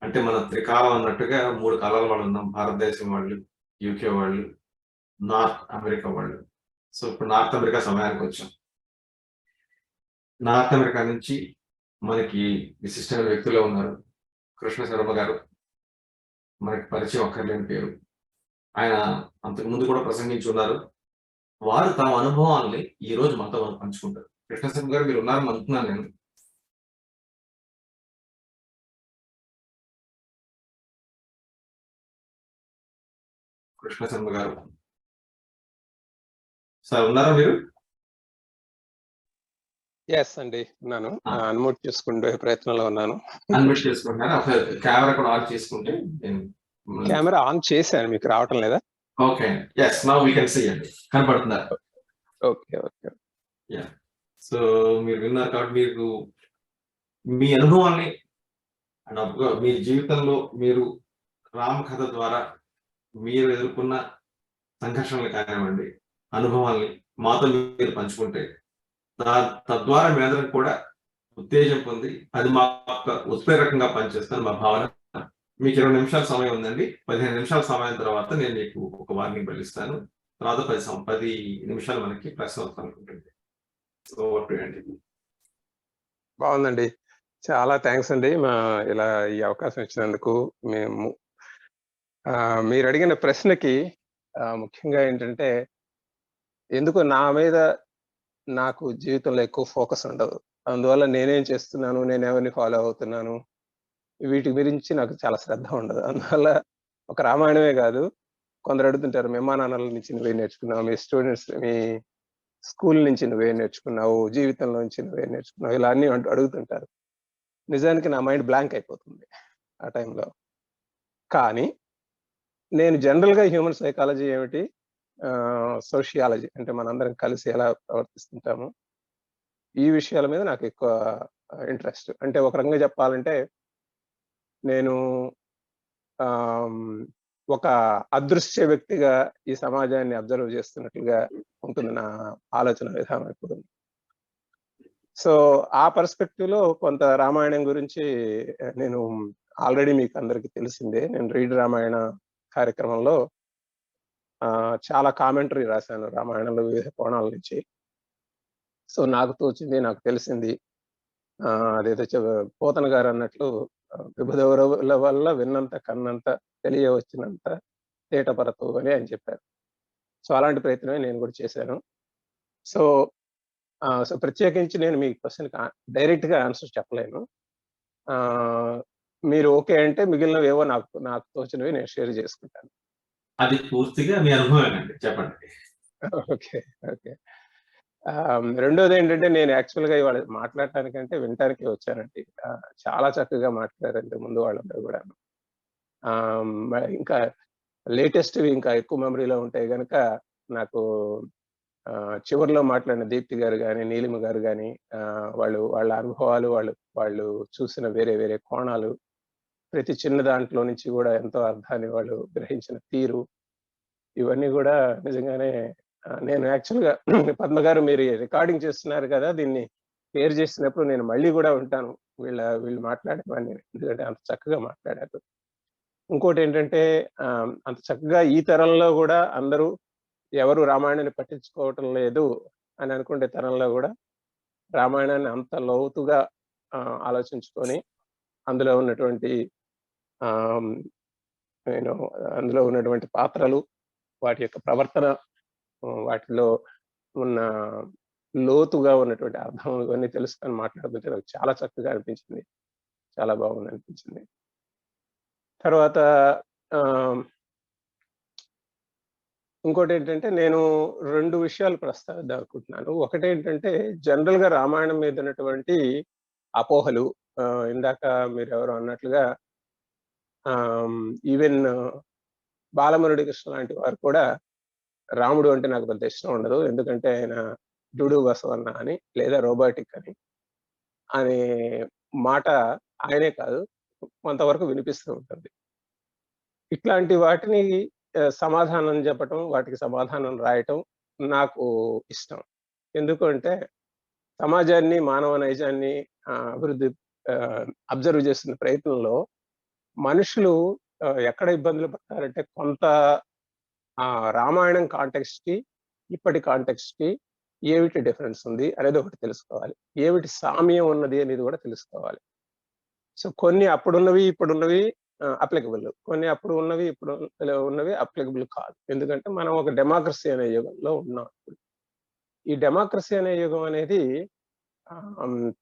అంటే మన త్రికాలం అన్నట్టుగా 3 కాలాల వాళ్ళు ఉన్నాం. భారతదేశం వాళ్ళు, యూకే వాళ్ళు, నార్త్ అమెరికా వాళ్ళు. సో ఇప్పుడు నార్త్ అమెరికా సమయానికి వచ్చాం. నార్త్ అమెరికా నుంచి మనకి విశిష్టమైన వ్యక్తులు ఉన్నారు. కృష్ణ శర్మ గారు మనకి పరిచయం అక్కర్లేని పేరు. ఆయన అంతకు ముందు కూడా ప్రసంగించి ఉన్నారు. వారు తమ అనుభవాల్ని ఈ రోజు మనతో పంచుకుంటారు. కృష్ణ శర్మ గారు మీరు ఉన్నారని అనుకున్నాను నేను. కృష్ణ శర్మ గారు సార్ ఉన్నారా మీరు? ఎస్ అండి, ఉన్నాను. అన్మ్యూట్ చేసుకుంటే ప్రయత్నంలో ఉన్నాను. అన్మ్యూట్ చేసుకుంటున్నారా? ఒకసారి కెమెరా కూడా ఆన్ చేసుకుంటే కెమెరా ఆన్ చేశాను, మీకు రావటం లేదా? Okay, yes now we can see అండి, కనపడుతున్నారు. ఓకే ఓకే యా, సో మీరు విన్నారు కాబట్టి మీకు మీ అనుభవాన్ని మీ జీవితంలో మీరు రామకథ ద్వారా మీరు ఎదుర్కొన్న సంఘర్షణలు కానివ్వండి, అనుభవాల్ని మాతో మీరు పంచుకుంటే తద్వారా మీ అందరం కూడా ఉత్తేజం పొంది అది మా ఉత్ప్రేరకంగా పనిచేస్తాను మా భావన. మీకు 20 నిమిషాల సమయం ఉందండి. 15 నిమిషాల సమయం తర్వాత నేను మీకు ఒక వార్నింగ్ బలిస్తాను. తర్వాత 10 నిమిషాలు మనకి ప్రశ్నోత్తరాలు ఉంటుంది. సో అండి, బాగుందండి, చాలా థ్యాంక్స్ అండి ఇలా ఈ అవకాశం ఇచ్చినందుకు. మీరు అడిగిన ప్రశ్నకి ముఖ్యంగా ఏంటంటే, ఎందుకు నా మీద నాకు జీవితంలో ఎక్కువ ఫోకస్ ఉండదు. అందువల్ల నేనేం చేస్తున్నాను, నేను ఎవరిని ఫాలో అవుతున్నాను, వీటి గురించి నాకు చాలా శ్రద్ధ ఉండదు. అందువల్ల ఒక రామాయణమే కాదు, కొందరు అడుగుతుంటారు, మీ అమ్మా నాన్నల నుంచి నువ్వే నేర్చుకున్నావు, మీ స్టూడెంట్స్, మీ స్కూల్ నుంచి నువ్వే నేర్చుకున్నావు, జీవితంలో నుంచి నువ్వే నేర్చుకున్నావు, ఇలా అన్ని అడుగుతుంటారు. నిజానికి నా మైండ్ బ్లాంక్ అయిపోతుంది ఆ టైంలో. కానీ నేను జనరల్గా హ్యూమన్ సైకాలజీ ఏమిటి, సోషియాలజీ అంటే మనందరం కలిసి ఎలా ప్రవర్తిస్తుంటాము, ఈ విషయాల మీద నాకు ఎక్కువ ఇంట్రెస్ట్. అంటే ఒక రకంగా చెప్పాలంటే, నేను ఒక అదృశ్య వ్యక్తిగా ఈ సమాజాన్ని అబ్జర్వ్ చేస్తున్నట్లుగా ఉంటుంది నా ఆలోచన విధానం ఎప్పుడు. సో ఆ పర్స్పెక్టివ్లో కొంత రామాయణం గురించి నేను ఆల్రెడీ మీకు అందరికీ తెలిసిందే, నేను రీడ్ రామాయణ కార్యక్రమంలో చాలా కామెంటరీ రాశాను రామాయణంలో వివిధ కోణాల నుంచి. సో నాకు తోచింది, నాకు తెలిసింది, అదేదో పోతన గారు అన్నట్లు విభుదవుల వల్ల విన్నంత కన్నంత తెలియవచ్చినంత తేటపరతు అని ఆయన చెప్పారు. సో అలాంటి ప్రయత్నమే నేను కూడా చేశాను. సో సో ప్రత్యేకించి నేను మీ క్వశ్చన్కి డైరెక్ట్గా ఆన్సర్ చెప్పలేను. మీరు ఓకే అంటే మిగిలినవి ఏవో నాకు తోచినవి నేను షేర్ చేసుకుంటాను. అది పూర్తిగా మీ అనుభవమేనండి, చెప్పండి. ఓకే ఓకే రెండోది ఏంటంటే, నేను యాక్చువల్గా ఇవాళ మాట్లాడటానికంటే వినటానికి వచ్చానండి. చాలా చక్కగా మాట్లాడారు ముందు వాళ్ళందరూ కూడా. ఇంకా లేటెస్ట్వి ఇంకా ఎక్కువ మెమరీలో ఉంటాయి కనుక నాకు చివరిలో మాట్లాడిన దీప్తి గారు కానీ, నీలిమ గారు కానీ, వాళ్ళ అనుభవాలు, వాళ్ళు చూసిన వేరే వేరే కోణాలు, ప్రతి చిన్న దాంట్లో నుంచి కూడా ఎంతో అర్థాన్ని వాళ్ళు గ్రహించిన తీరు, ఇవన్నీ కూడా నిజంగానే నేను యాక్చువల్గా పద్మ గారు మీరు రికార్డింగ్ చేస్తున్నారు కదా, దీన్ని షేర్ చేసినప్పుడు నేను మళ్ళీ కూడా ఉంటాను వీళ్ళు మాట్లాడేవాడిని, ఎందుకంటే అంత చక్కగా మాట్లాడారు. ఇంకోటి ఏంటంటే, అంత చక్కగా ఈ తరంలో కూడా అందరూ ఎవరు రామాయణాన్ని పట్టించుకోవటం లేదు అని అనుకునే తరంలో కూడా రామాయణాన్ని అంత లోతుగా ఆలోచించుకొని అందులో ఉన్నటువంటి అందులో ఉన్నటువంటి పాత్రలు, వాటి యొక్క ప్రవర్తన, వాటిలో ఉన్న లోతుగా ఉన్నటువంటి అర్థం, ఇవన్నీ తెలుసుకొని మాట్లాడుతుంటే నాకు చాలా చక్కగా అనిపించింది, చాలా బాగుంది అనిపించింది. తర్వాత ఇంకోటి ఏంటంటే, నేను 2 విషయాలు ప్రస్తావిద్దాం అనుకుంటున్నాను. ఒకటేంటంటే, జనరల్గా రామాయణం మీద ఉన్నటువంటి అపోహలు, ఇందాక మీరెవరో అన్నట్లుగా ఈవెన్ బాలమురళి కృష్ణ లాంటి వారు కూడా రాముడు అంటే నాకు పెద్ద ఇష్టం ఉండదు, ఎందుకంటే ఆయన డుడు బసవన్న అని లేదా రోబోటిక్ అనే మాట ఆయనే కాదు కొంతవరకు వినిపిస్తూ ఉంటుంది. ఇట్లాంటి వాటిని సమాధానం చెప్పటం, వాటికి సమాధానం రాయటం నాకు ఇష్టం. ఎందుకంటే సమాజాన్ని, మానవ నైజాన్ని అభివృద్ధి అబ్జర్వ్ చేస్తున్న ప్రయత్నంలో మనుషులు ఎక్కడ ఇబ్బందులు పడతారంటే కొంత రామాయణం కాంటెక్స్ట్‌కి, ఇప్పటి కాంటెక్స్ట్‌కి ఏమిటి డిఫరెన్స్ ఉంది అనేది ఒకటి తెలుసుకోవాలి. ఏమిటి సామ్యం ఉన్నది అనేది కూడా తెలుసుకోవాలి. సో, కొన్ని అప్పుడున్నవి, ఇప్పుడున్నవి అప్లికబుల్. కొన్ని అప్పుడు ఉన్నవి, ఇప్పుడు ఉన్నవి అప్లికబుల్ కాదు. ఎందుకంటే మనం ఒక డెమోక్రసీ అనే యుగంలో ఉన్నాం ఇప్పుడు. ఈ డెమోక్రసీ అనే యుగం అనేది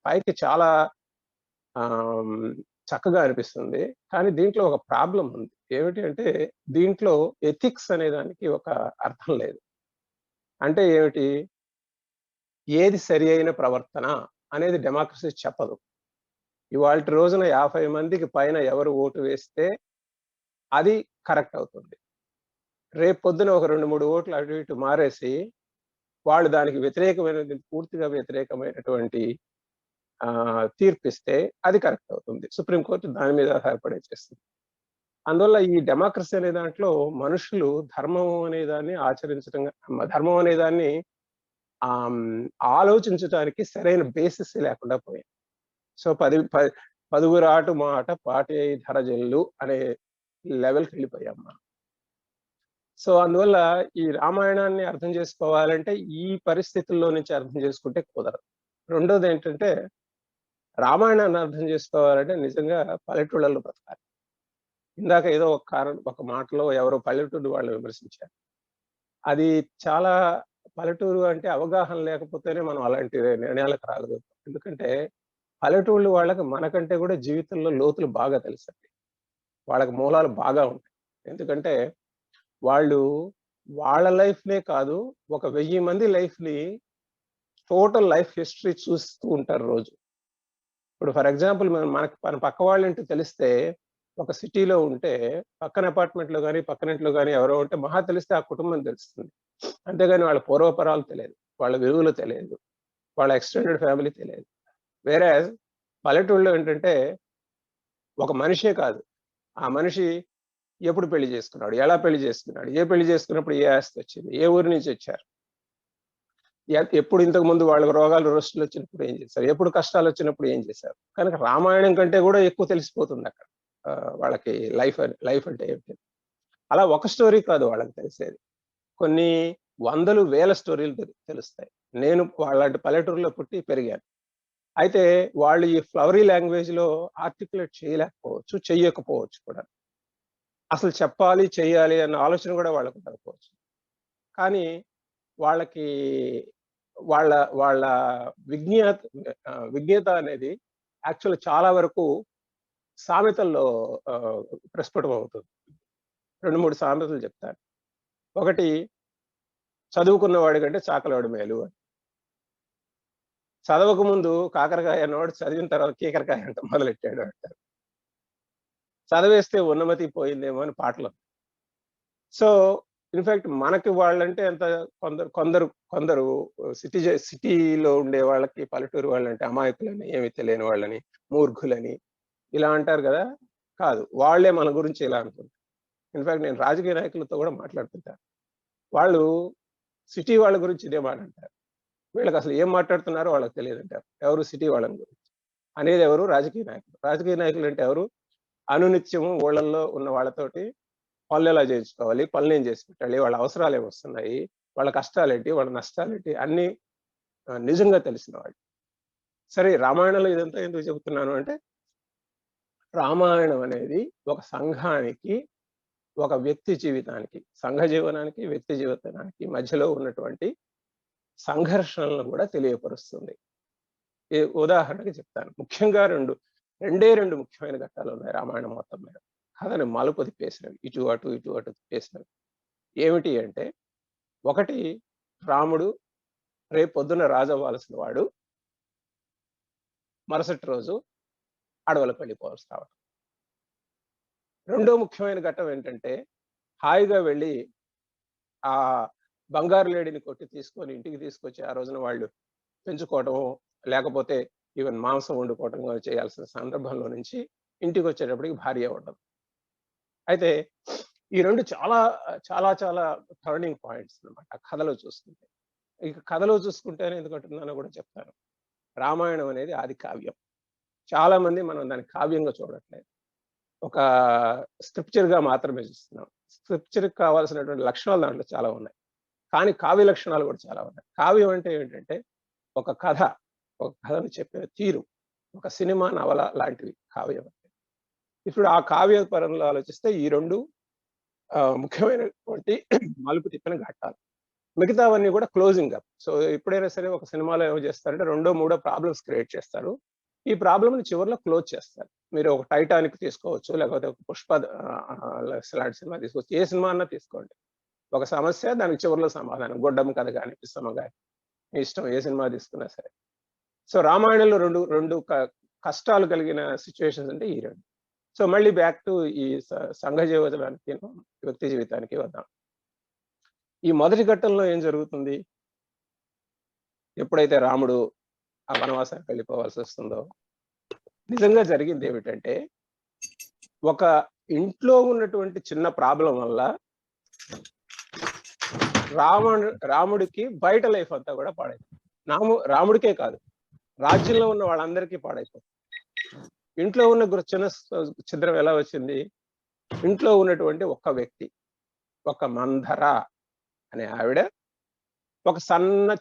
పైకి చాలా ఆహ్, చక్కగా అనిపిస్తుంది. కానీ దీంట్లో ఒక ప్రాబ్లమ్ ఉంది. ఏమిటి అంటే దీంట్లో ఎథిక్స్ అనే దానికి ఒక అర్థం లేదు. అంటే ఏమిటి? ఏది సరి అయిన ప్రవర్తన అనేది డెమోక్రసీ చెప్పదు. ఇవాల్టి రోజున 50 మందికి పైన ఎవరు ఓటు వేస్తే అది కరెక్ట్ అవుతుంది. రేపు పొద్దున ఒక 2, 3 ఓట్లు అటు ఇటు మారేసి వాళ్ళు దానికి పూర్తిగా వ్యతిరేకమైనటువంటి తీర్పిస్తే అది కరెక్ట్ అవుతుంది. సుప్రీం కోర్ట్ దాని మీద ఆధారపడే చేస్తుంది. అందువల్ల ఈ డెమోక్రసీ అనే దాంట్లో మనుషులు ధర్మం అనే దాన్ని ధర్మం అనే దాన్ని ఆలోచించటానికి సరైన బేసిస్ లేకుండా పోయింది. సో, పదుగురు ఆటు మాట పాటి ధరజల్లు అనే లెవెల్‌కి వెళ్ళిపోయాం మనం. సో, అందువల్ల ఈ రామాయణాన్ని అర్థం చేసుకోవాలంటే ఈ పరిస్థితుల్లో నుంచి అర్థం చేసుకుంటే కుదరదు. రెండోదేంటంటే రామాయణాన్ని అర్థం చేసుకోవాలంటే నిజంగా పల్లెటూళ్ళలో బ్రతకాలి. ఇందాక ఏదో ఒక మాటలో ఎవరో పల్లెటూరు వాళ్ళు విమర్శించారు. అది చాలా పల్లెటూరు అంటే అవగాహన లేకపోతేనే మనం అలాంటి నిర్ణయాలకు రాగలుగుతాం. ఎందుకంటే పల్లెటూళ్ళు వాళ్ళకి మనకంటే కూడా జీవితంలో లోతులు బాగా తెలుసండి. వాళ్ళకి మూలాలు బాగా ఉంటాయి. ఎందుకంటే వాళ్ళు వాళ్ళ లైఫ్‌నే కాదు, ఒక 1000 మంది లైఫ్‌ని టోటల్ లైఫ్ హిస్టరీ చూస్తూ ఉంటారు రోజు. ఇప్పుడు ఫర్ ఎగ్జాంపుల్ మన పక్క వాళ్ళ ఇంటి తెలిస్తే ఒక సిటీలో ఉంటే పక్కన అపార్ట్మెంట్‌లో గాని, పక్కనింట్లో గాని ఎవరో ఉంటే మహా తెలిస్తే ఆ కుటుంబం తెలుస్తుంది. అంతేగాని వాళ్ళ పూర్వపరాలు తెలియదు. వాళ్ళ విలువలు తెలియదు. వాళ్ళ ఎక్స్‌టెండెడ్ ఫ్యామిలీ తెలియదు. వేరేస్ పల్లెటూళ్ళలో ఏంటంటే ఒక మనిషే కాదు. ఆ మనిషి ఎప్పుడు పెళ్లి చేసుకున్నాడు? ఎలా పెళ్లి చేసుకున్నాడు? ఏ పెళ్లి చేసుకున్నప్పుడు ఏ ఆస్తొచ్చింది? ఏ ఊరు నుంచి వచ్చారు? ఎప్పుడు ఇంతకుముందు వాళ్ళకి రోగాలు, వచ్చినప్పుడు ఏం చేశారు? ఎప్పుడు కష్టాలొచ్చినప్పుడు ఏం చేశారు? కనుక రామాయణం కంటే కూడా ఎక్కువ తెలిసిపోతుందక్కడ. వాళ్ళకి లైఫ్ అంటే ఏమిటి? అలా ఒక స్టోరీ కాదు వాళ్ళకి తెలిసేది. కొన్ని వందలు, వేల స్టోరీలు తెలుస్తాయి. నేను వాళ్ళంటి పల్లెటూరులో పుట్టి పెరిగాను. అయితే వాళ్ళు ఈ ఫ్లవరీ లాంగ్వేజ్‌లో ఆర్టిక్యులేట్ చేయలేకపోవచ్చు, చెయ్యకపోవచ్చు కూడా. అసలు చెప్పాలి, చెయ్యాలి అన్న ఆలోచన కూడా వాళ్ళకు ఉండకపోవచ్చు. కానీ వాళ్ళకి వాళ్ళ వాళ్ళ విజ్ఞత విజ్ఞత అనేది యాక్చువల్‌గా చాలా వరకు సామెతల్లో ప్రస్ఫుటమవుతుంది. 2, 3 సామెతలు చెప్తాను. ఒకటి చదువుకున్న వాడికంటే చాకలోడు మేలు అని. చదవక ముందు కాకరకాయ అన్నవాడు చదివిన తర్వాత కీకరకాయ అంట మొదలెట్టాడు అంటారు. చదివేస్తే ఉన్నమతి పోయిందేమో అని పాటలు. సో, ఇన్‌ఫాక్ట్ మనకి వాళ్ళంటే ఎంత కొందరు కొందరు సిటీలో ఉండే వాళ్ళకి పల్లెటూరు వాళ్ళంటే అమాయకులని, ఏమి తెలియని వాళ్ళని, మూర్ఖులని ఇలా అంటారు గదా! కాదు. వాళ్ళే మన గురించి ఇలా అనుకుంటారు. ఇన్‌ఫాక్ట్ నేను రాజకీయ నాయకులతో గూడా మాట్లాడుతుంటాను. వాళ్ళు సిటీ వాళ్ళ గురించి ఇదే మాట అంటారు. వీళ్ళకసలు ఏం మాట్లాడుతున్నారో వాళ్ళకి తెలియదంటారు. ఎవరు? సిటీ వాళ్ళని గురించి. అనేది ఎవరు? రాజకీయ నాయకులు. రాజకీయ నాయకులంటే ఎవరు? అనునిత్యము ఊళ్ళల్లో ఉన్న వాళ్ళతోటి పనులెలా చేయించుకోవాలి? పనులేం చేసి పెట్టాలి? వాళ్ళ అవసరాలేమొస్తున్నాయి? వాళ్ళ కష్టాలేంటి? వాళ్ళ నష్టాలేంటి? అన్నీ నిజంగా తెలిసిన వాళ్ళు. సరే రామాయణంలో ఇదంతా ఎందుకు చెబుతున్నాను అంటే, రామాయణం అనేది ఒక సంఘానికి, ఒక వ్యక్తి జీవితానికి, సంఘ జీవనానికి, వ్యక్తి జీవితానికి మధ్యలో ఉన్నటువంటి సంఘర్షణలను కూడా తెలియపరుస్తుంది. ఉదాహరణకి చెప్తాను. ముఖ్యంగా రెండే 2 ముఖ్యమైన ఘట్టాలున్నాయి రామాయణం మొత్తం మీద. కథని మలుపు తిప్పేసినవి. ఇటు అటు, ఇటు అటు తిప్పేసినవి. ఏమిటి అంటే, ఒకటి రాముడు రేపొద్దున రాజవ్వాల్సిన వాడు మరుసటి రోజు అడవులకు వెళ్ళిపోవాల్సి రావడం. రెండో ముఖ్యమైన ఘట్టం ఏంటంటే, హాయిగా వెళ్ళి ఆ బంగారు లేడిని కొట్టి తీసుకొని ఇంటికి తీసుకొచ్చి ఆ రోజున వాళ్ళు పెంచుకోవటమో, లేకపోతే ఈవెన్ మాంసం వండుకోవటమో చేయాల్సిన సందర్భంలో నుంచి ఇంటికొచ్చేటప్పటికి భార్య ఉండదు. అయితే ఈ 2 చాలా చాలా చాలా టర్నింగ్ పాయింట్స్ అన్నమాట కథలో చూసుకుంటే. ఇక కథలో చూసుకుంటేనే ఎందుకంటున్నానో కూడా చెప్తాను. రామాయణం అనేది ఆది కావ్యం. చాలా మంది మనం దాన్ని కావ్యంగా చూడట్లేదు. ఒక ఒక స్క్రిప్చర్‌గా మాత్రమే చూస్తున్నాం. స్క్రిప్చర్‌కి కావాల్సినటువంటి లక్షణాలు దాంట్లో చాలా ఉన్నాయి. కానీ కావ్య లక్షణాలు కూడా చాలా ఉన్నాయి. కావ్యం అంటే ఏంటంటే ఒక కథ, ఒక కథను చెప్పే తీరు, ఒక సినిమా, నవల లాంటివి కావ్యం అంటే. ఇప్పుడు ఆ కావ్య పరంలో ఆలోచిస్తే ఈ 2 ముఖ్యమైనటువంటి మలుపు తిప్పిన ఘట్టాలు. మిగతావన్నీ కూడా క్లోజింగ్ అప్. సో, ఎప్పుడైనా సరే ఒక సినిమాలో ఏమో చేస్తారంటే రెండో, మూడో ప్రాబ్లమ్స్ క్రియేట్ చేస్తారు. ఈ ప్రాబ్లమ్‌ని చివరిలో క్లోజ్ చేస్తారు. మీరు ఒక 'టైటానిక్' తీసుకోవచ్చు, లేకపోతే ఒక 'పుష్ప' లాంటి సినిమా తీసుకోవచ్చు. ఏ సినిమా అన్నా తీసుకోండి. ఒక సమస్య, దానికి చివరిలో సమాధానం. 'గొడ్డమ్మ కథ' గాని, 'పిసమ్మ' గాని, మీ ఇష్టం ఏ సినిమా తీసుకున్నా సరే. సో, రామాయణంలో 2 కష్టాలు కలిగిన సిట్యుయేషన్స్ అంటే ఈ 2. సో, మళ్ళీ బ్యాక్ టు ఈ సంఘ జీవితానికిను, వ్యక్తి జీవితానికి వద్దాం. ఈ మొదటి ఘట్టంలో ఏం జరుగుతుంది? ఎప్పుడైతే రాముడు ఆ వనవాసానికి వెళ్ళిపోవాల్సొస్తుందో, నిజంగా జరిగిందేమిటంటే, ఒక ఇంట్లో ఉన్నటువంటి చిన్న ప్రాబ్లమ్ వల్ల రాముడికి బయట లైఫ్ అంతా కూడా పాడైపోతుంది. రాముడికే కాదు, రాజ్యంలో ఉన్న వాళ్ళందరికీ పాడైపోతుంది. ఇంట్లో ఉన్న చిన్న ఛిద్రం ఎలా వచ్చింది? ఇంట్లో ఉన్నటువంటి ఒక్క వ్యక్తి, ఒక మంధర అనే ఆవిడ ఒక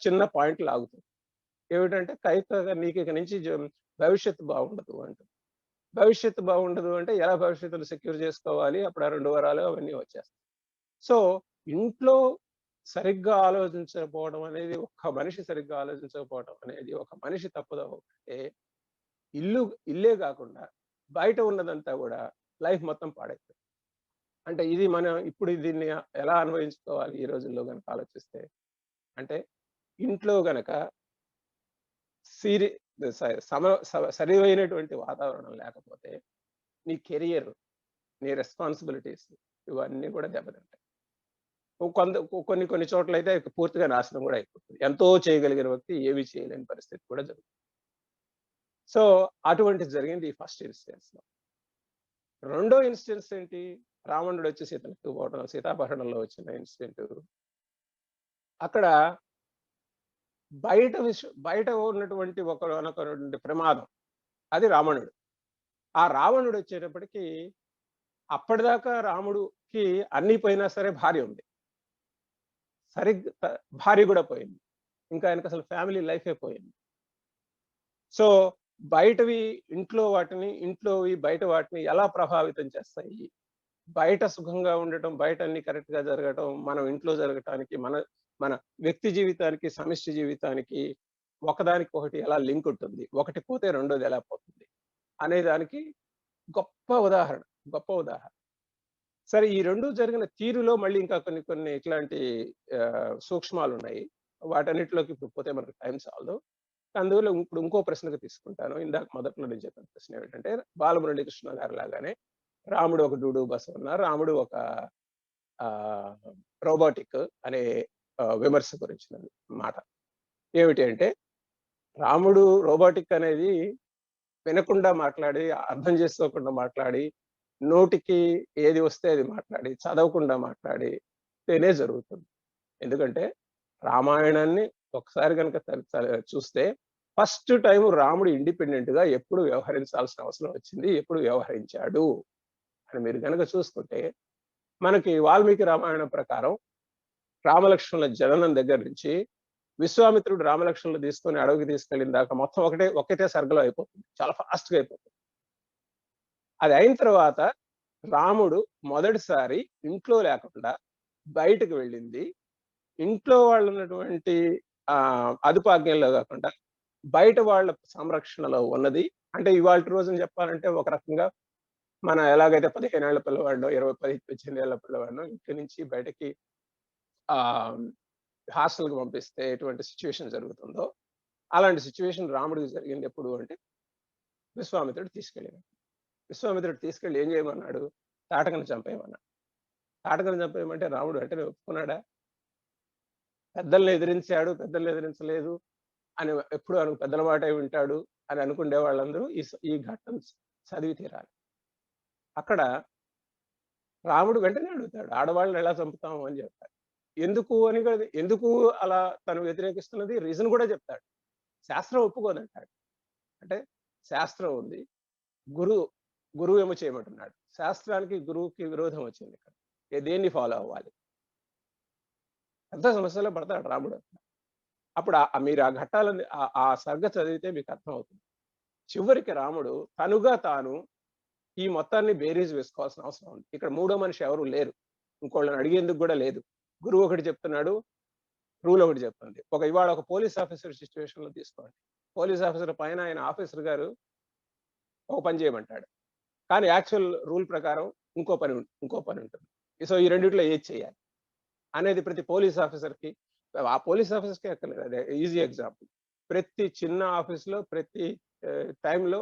చిన్న పాయింట్ లాగుతుంది. ఏమిటంటే, నీకు ఇక నుంచి భవిష్యత్తు బాగుండదు అంటుంది. భవిష్యత్తు బాగుండదు అంటే ఎలా భవిష్యత్తును సెక్యూర్ చేసుకోవాలి? అప్పుడు ఆ 2 వరాలు అవన్నీ వచ్చేస్తాయి. సో, ఇంట్లో సరిగ్గా ఆలోచించకపోవడం అనేది, ఒక్క మనిషి సరిగ్గా ఆలోచించకపోవడం అనేది ఒక మనిషి తప్పుదోవ పడితే ఇల్లే కాకుండా బయట ఉన్నదంతా కూడా లైఫ్ మొత్తం పాడైపోతుంది. అంటే ఇది మనం ఇప్పుడు దీన్ని ఎలా అన్వయించుకోవాలి ఈ రోజుల్లో గనక ఆలోచిస్తే? అంటే ఇంట్లో గనక సీరి సరియైనటువంటి వాతావరణం లేకపోతే నీ కెరియర్, నీ రెస్పాన్సిబిలిటీస్ ఇవన్నీ కూడా దెబ్బతింటాయి. కొన్ని చోట్లయితే పూర్తిగా నాశనం కూడా అయిపోతుంది. ఎంతో చేయగలిగిన వ్యక్తి ఏమీ చేయలేని పరిస్థితి కూడా జరుగుతుంది. సో, అటువంటిది జరిగింది ఈ ఫస్ట్ ఇన్స్టెన్స్‌లో. రెండో ఇన్స్టెన్స్ ఏంటి? రావణుడు వచ్చి సీతను ఎత్తుకుపోవడం, సీతాపహరణంలో వచ్చిన ఇన్సిడెంట్. అక్కడ బయట ఉన్నటువంటి ఒకనొకటువంటి ప్రమాదం. అది రావణుడు. ఆ రావణుడు వచ్చేటప్పటికి అప్పటిదాకా రాముడుకి అన్నీ పోయినా సరే భార్య ఉంది. భార్య కూడా పోయింది. ఇంకా ఆయనకు అసలు ఫ్యామిలీ లైఫే పోయింది. సో, ఇంట్లోవి బయట వాటిని ఎలా ప్రభావితం చేస్తాయి? బయట సుఖంగా ఉండటం, బయట అన్ని కరెక్ట్‌గా జరగటం, మనం ఇంట్లో జరగటానికి, మన వ్యక్తి జీవితానికి, సమిష్టి జీవితానికి ఒకదానికొకటి ఎలా లింక్ ఉంటుంది? ఒకటి పోతే రెండోది ఎలా పోతుంది? అనే దానికి గొప్ప ఉదాహరణ. గొప్ప ఉదాహరణ. సరే, ఈ 2 జరిగిన తీరులో మళ్ళీ ఇంకా కొన్ని ఇట్లాంటి సూక్ష్మాలున్నాయి. వాటన్నిటిలోకి ఇప్పుడు పోతే మనకు టైం చాలదు. అందువల్ల ఇప్పుడు ఇంకో ప్రశ్నకు తీసుకుంటాను. ఇందాక మొదట్లో నేను చెప్పిన ప్రశ్న ఏమిటంటే, బాలమురళీకృష్ణ గారి లాగానే రాముడు ఒక డూడు బసవన్న, రాముడు ఒక రోబోటిక్ అనే విమర్శ గురించిన మాట. ఏమిటి అంటే, రాముడు రోబోటిక్ అనేది వినకుండా మాట్లాడి, అర్థం చేసుకోకుండా మాట్లాడి, నోటికి ఏది వస్తే అది మాట్లాడి, చదవకుండా మాట్లాడితేనే జరుగుతుంది. ఎందుకంటే రామాయణాన్ని ఒకసారి గనక చూస్తే ఫస్ట్ టైమ్ రాముడు ఇండిపెండెంట్‌గా ఎప్పుడు వ్యవహరించాల్సిన అవసరం వచ్చింది, ఎప్పుడు వ్యవహరించాడు అని మీరు గనక చూసుకుంటే, మనకి వాల్మీకి రామాయణం ప్రకారం రామలక్ష్మణుల జననం దగ్గర నుంచి విశ్వామిత్రుడు రామలక్ష్మణులు తీసుకొని అడవికి తీసుకెళ్ళిన దాకా మొత్తం ఒకటే సర్గలో అయిపోతుంది. చాలా ఫాస్ట్‌గా అయిపోతుంది. అది అయిన తర్వాత రాముడు మొదటిసారి ఇంట్లో లేకుండా బయటకు వెళ్ళింది, ఇంట్లో వాళ్ళు ఉన్నటువంటి అదుపాజ్ఞల్లో కాకుండా బయట వాళ్ళ సంరక్షణలో ఉన్నది. అంటే ఇవాల్టి రోజున చెప్పాలంటే ఒక రకంగా మన ఎలాగైతే 15 ఏళ్ల పిల్లవాడినో, 18 ఏళ్ల పిల్లవాడినో ఇంటి నుంచి బయటకి హాస్టల్‌కి పంపిస్తే ఎటువంటి సిట్యుయేషన్ జరుగుతుందో, అలాంటి సిట్యుయేషన్ రాముడికి జరిగింది ఎప్పుడు అంటే, విశ్వామిత్రుడు తీసుకెళ్ళినాడు. విశ్వామిత్రుడు తీసుకెళ్ళి ఏం చేయమన్నాడు? తాటకను చంపేయమన్నాడు. తాటకను చంపేయమంటే రాముడు వెంటనే ఒప్పుకున్నాడా? పెద్దల్ని ఎదిరించలేదు అని ఎప్పుడు పెద్దల మాటే వింటాడు అని అనుకునే వాళ్ళందరూ ఈ ఘట్టం చదివి తీరాలి. అక్కడ రాముడు వెంటనే అడుగుతాడు, ఆడవాళ్ళని ఎలా చంపుతాము అని చెప్తాడు. ఎందుకు అలా తను వ్యతిరేకిస్తున్నది రీజన్ కూడా చెప్తాడు. శాస్త్రం ఒప్పుకోదంటాడు. అంటే శాస్త్రం ఉంది, గురువు ఏమో చేయమంటున్నాడు. శాస్త్రానికి గురువుకి విరోధం వచ్చింది ఇక్కడ. దేన్ని ఫాలో అవ్వాలి? పెద్ద సమస్యలో పడతాడు రాముడు. అప్పుడు మీరు ఆ ఘట్టాలని ఆ సర్గ చదివితే మీకు అర్థమవుతుంది. చివరికి రాముడు తనుగా తాను ఈ మొత్తాన్ని బేరీజ్ వేసుకోవాల్సిన అవసరం ఉంది. ఇక్కడ మూడో మనిషి ఎవరు లేరు. ఇంకోళ్ళని అడిగేందుకు కూడా లేదు. గురువు ఒకటి చెప్తున్నాడు, రూల్ ఒకటి చెప్తుంది. ఇవాళ ఒక పోలీస్ ఆఫీసర్ సిచ్యువేషన్‌లో తీసుకోండి. పోలీస్ ఆఫీసర్ పైన ఆయన ఆఫీసర్ గారు ఒక పని చేయమంటాడు. కానీ యాక్చువల్ రూల్ ప్రకారం ఇంకో పని ఉంటుంది. సో ఈ రెండిట్లో ఏది చేయాలి అనేది ప్రతి పోలీస్ ఆఫీసర్‌కి, ఆ పోలీస్ ఆఫీసర్‌కే అక్కర్లేదు. అదే ఈజీ ఎగ్జాంపుల్. ప్రతి చిన్న ఆఫీస్‌లో ప్రతి టైంలో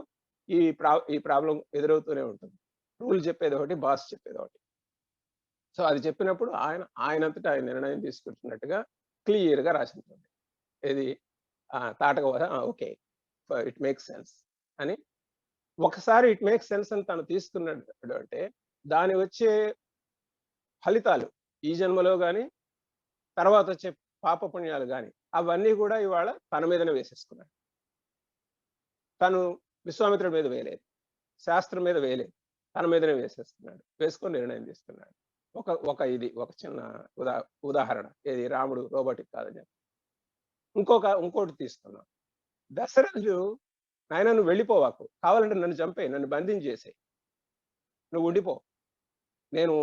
ఈ ప్రాబ్లమ్ ఎదురవుతూనే ఉంటుంది. రూల్ చెప్పేది ఒకటి, బాస్ చెప్పేది ఒకటి. సో అది చెప్పినప్పుడు ఆయనంతటా ఆయన నిర్ణయం తీసుకుంటున్నట్టుగా క్లియర్‌గా రాసి ఉంటుంది. ఏది Tataka okay, it makes sense అని. ఒకసారి ఇట్ మేక్స్ సెన్స్ అని తను తీసుకున్నాడు అంటే దాని వచ్చే ఫలితాలు ఈ జన్మలో గాని, తర్వాత వచ్చే పాపపుణ్యాలు గాని అవన్నీ కూడా ఇవాళ తన మీదనే వేసేసుకున్నాడు. తను విశ్వామిత్రుడి మీద వేయలేదు, శాస్త్రం మీద వేయలేదు, తన మీదనే వేసేస్తున్నాడు. వేసుకొని నిర్ణయం తీసుకున్నాడు. ఒక చిన్న ఉదాహరణ, ఏది రాముడు రోబోటిక్ కాదని చెప్పి. ఇంకోటి తీసుకున్నాం. దశరథుడు, నాయన నువ్వు వెళ్ళిపోవాకు, కావాలంటే నన్ను చంపేయి, నన్ను బంధించేసేయి, నువ్వు ఉండిపో నేను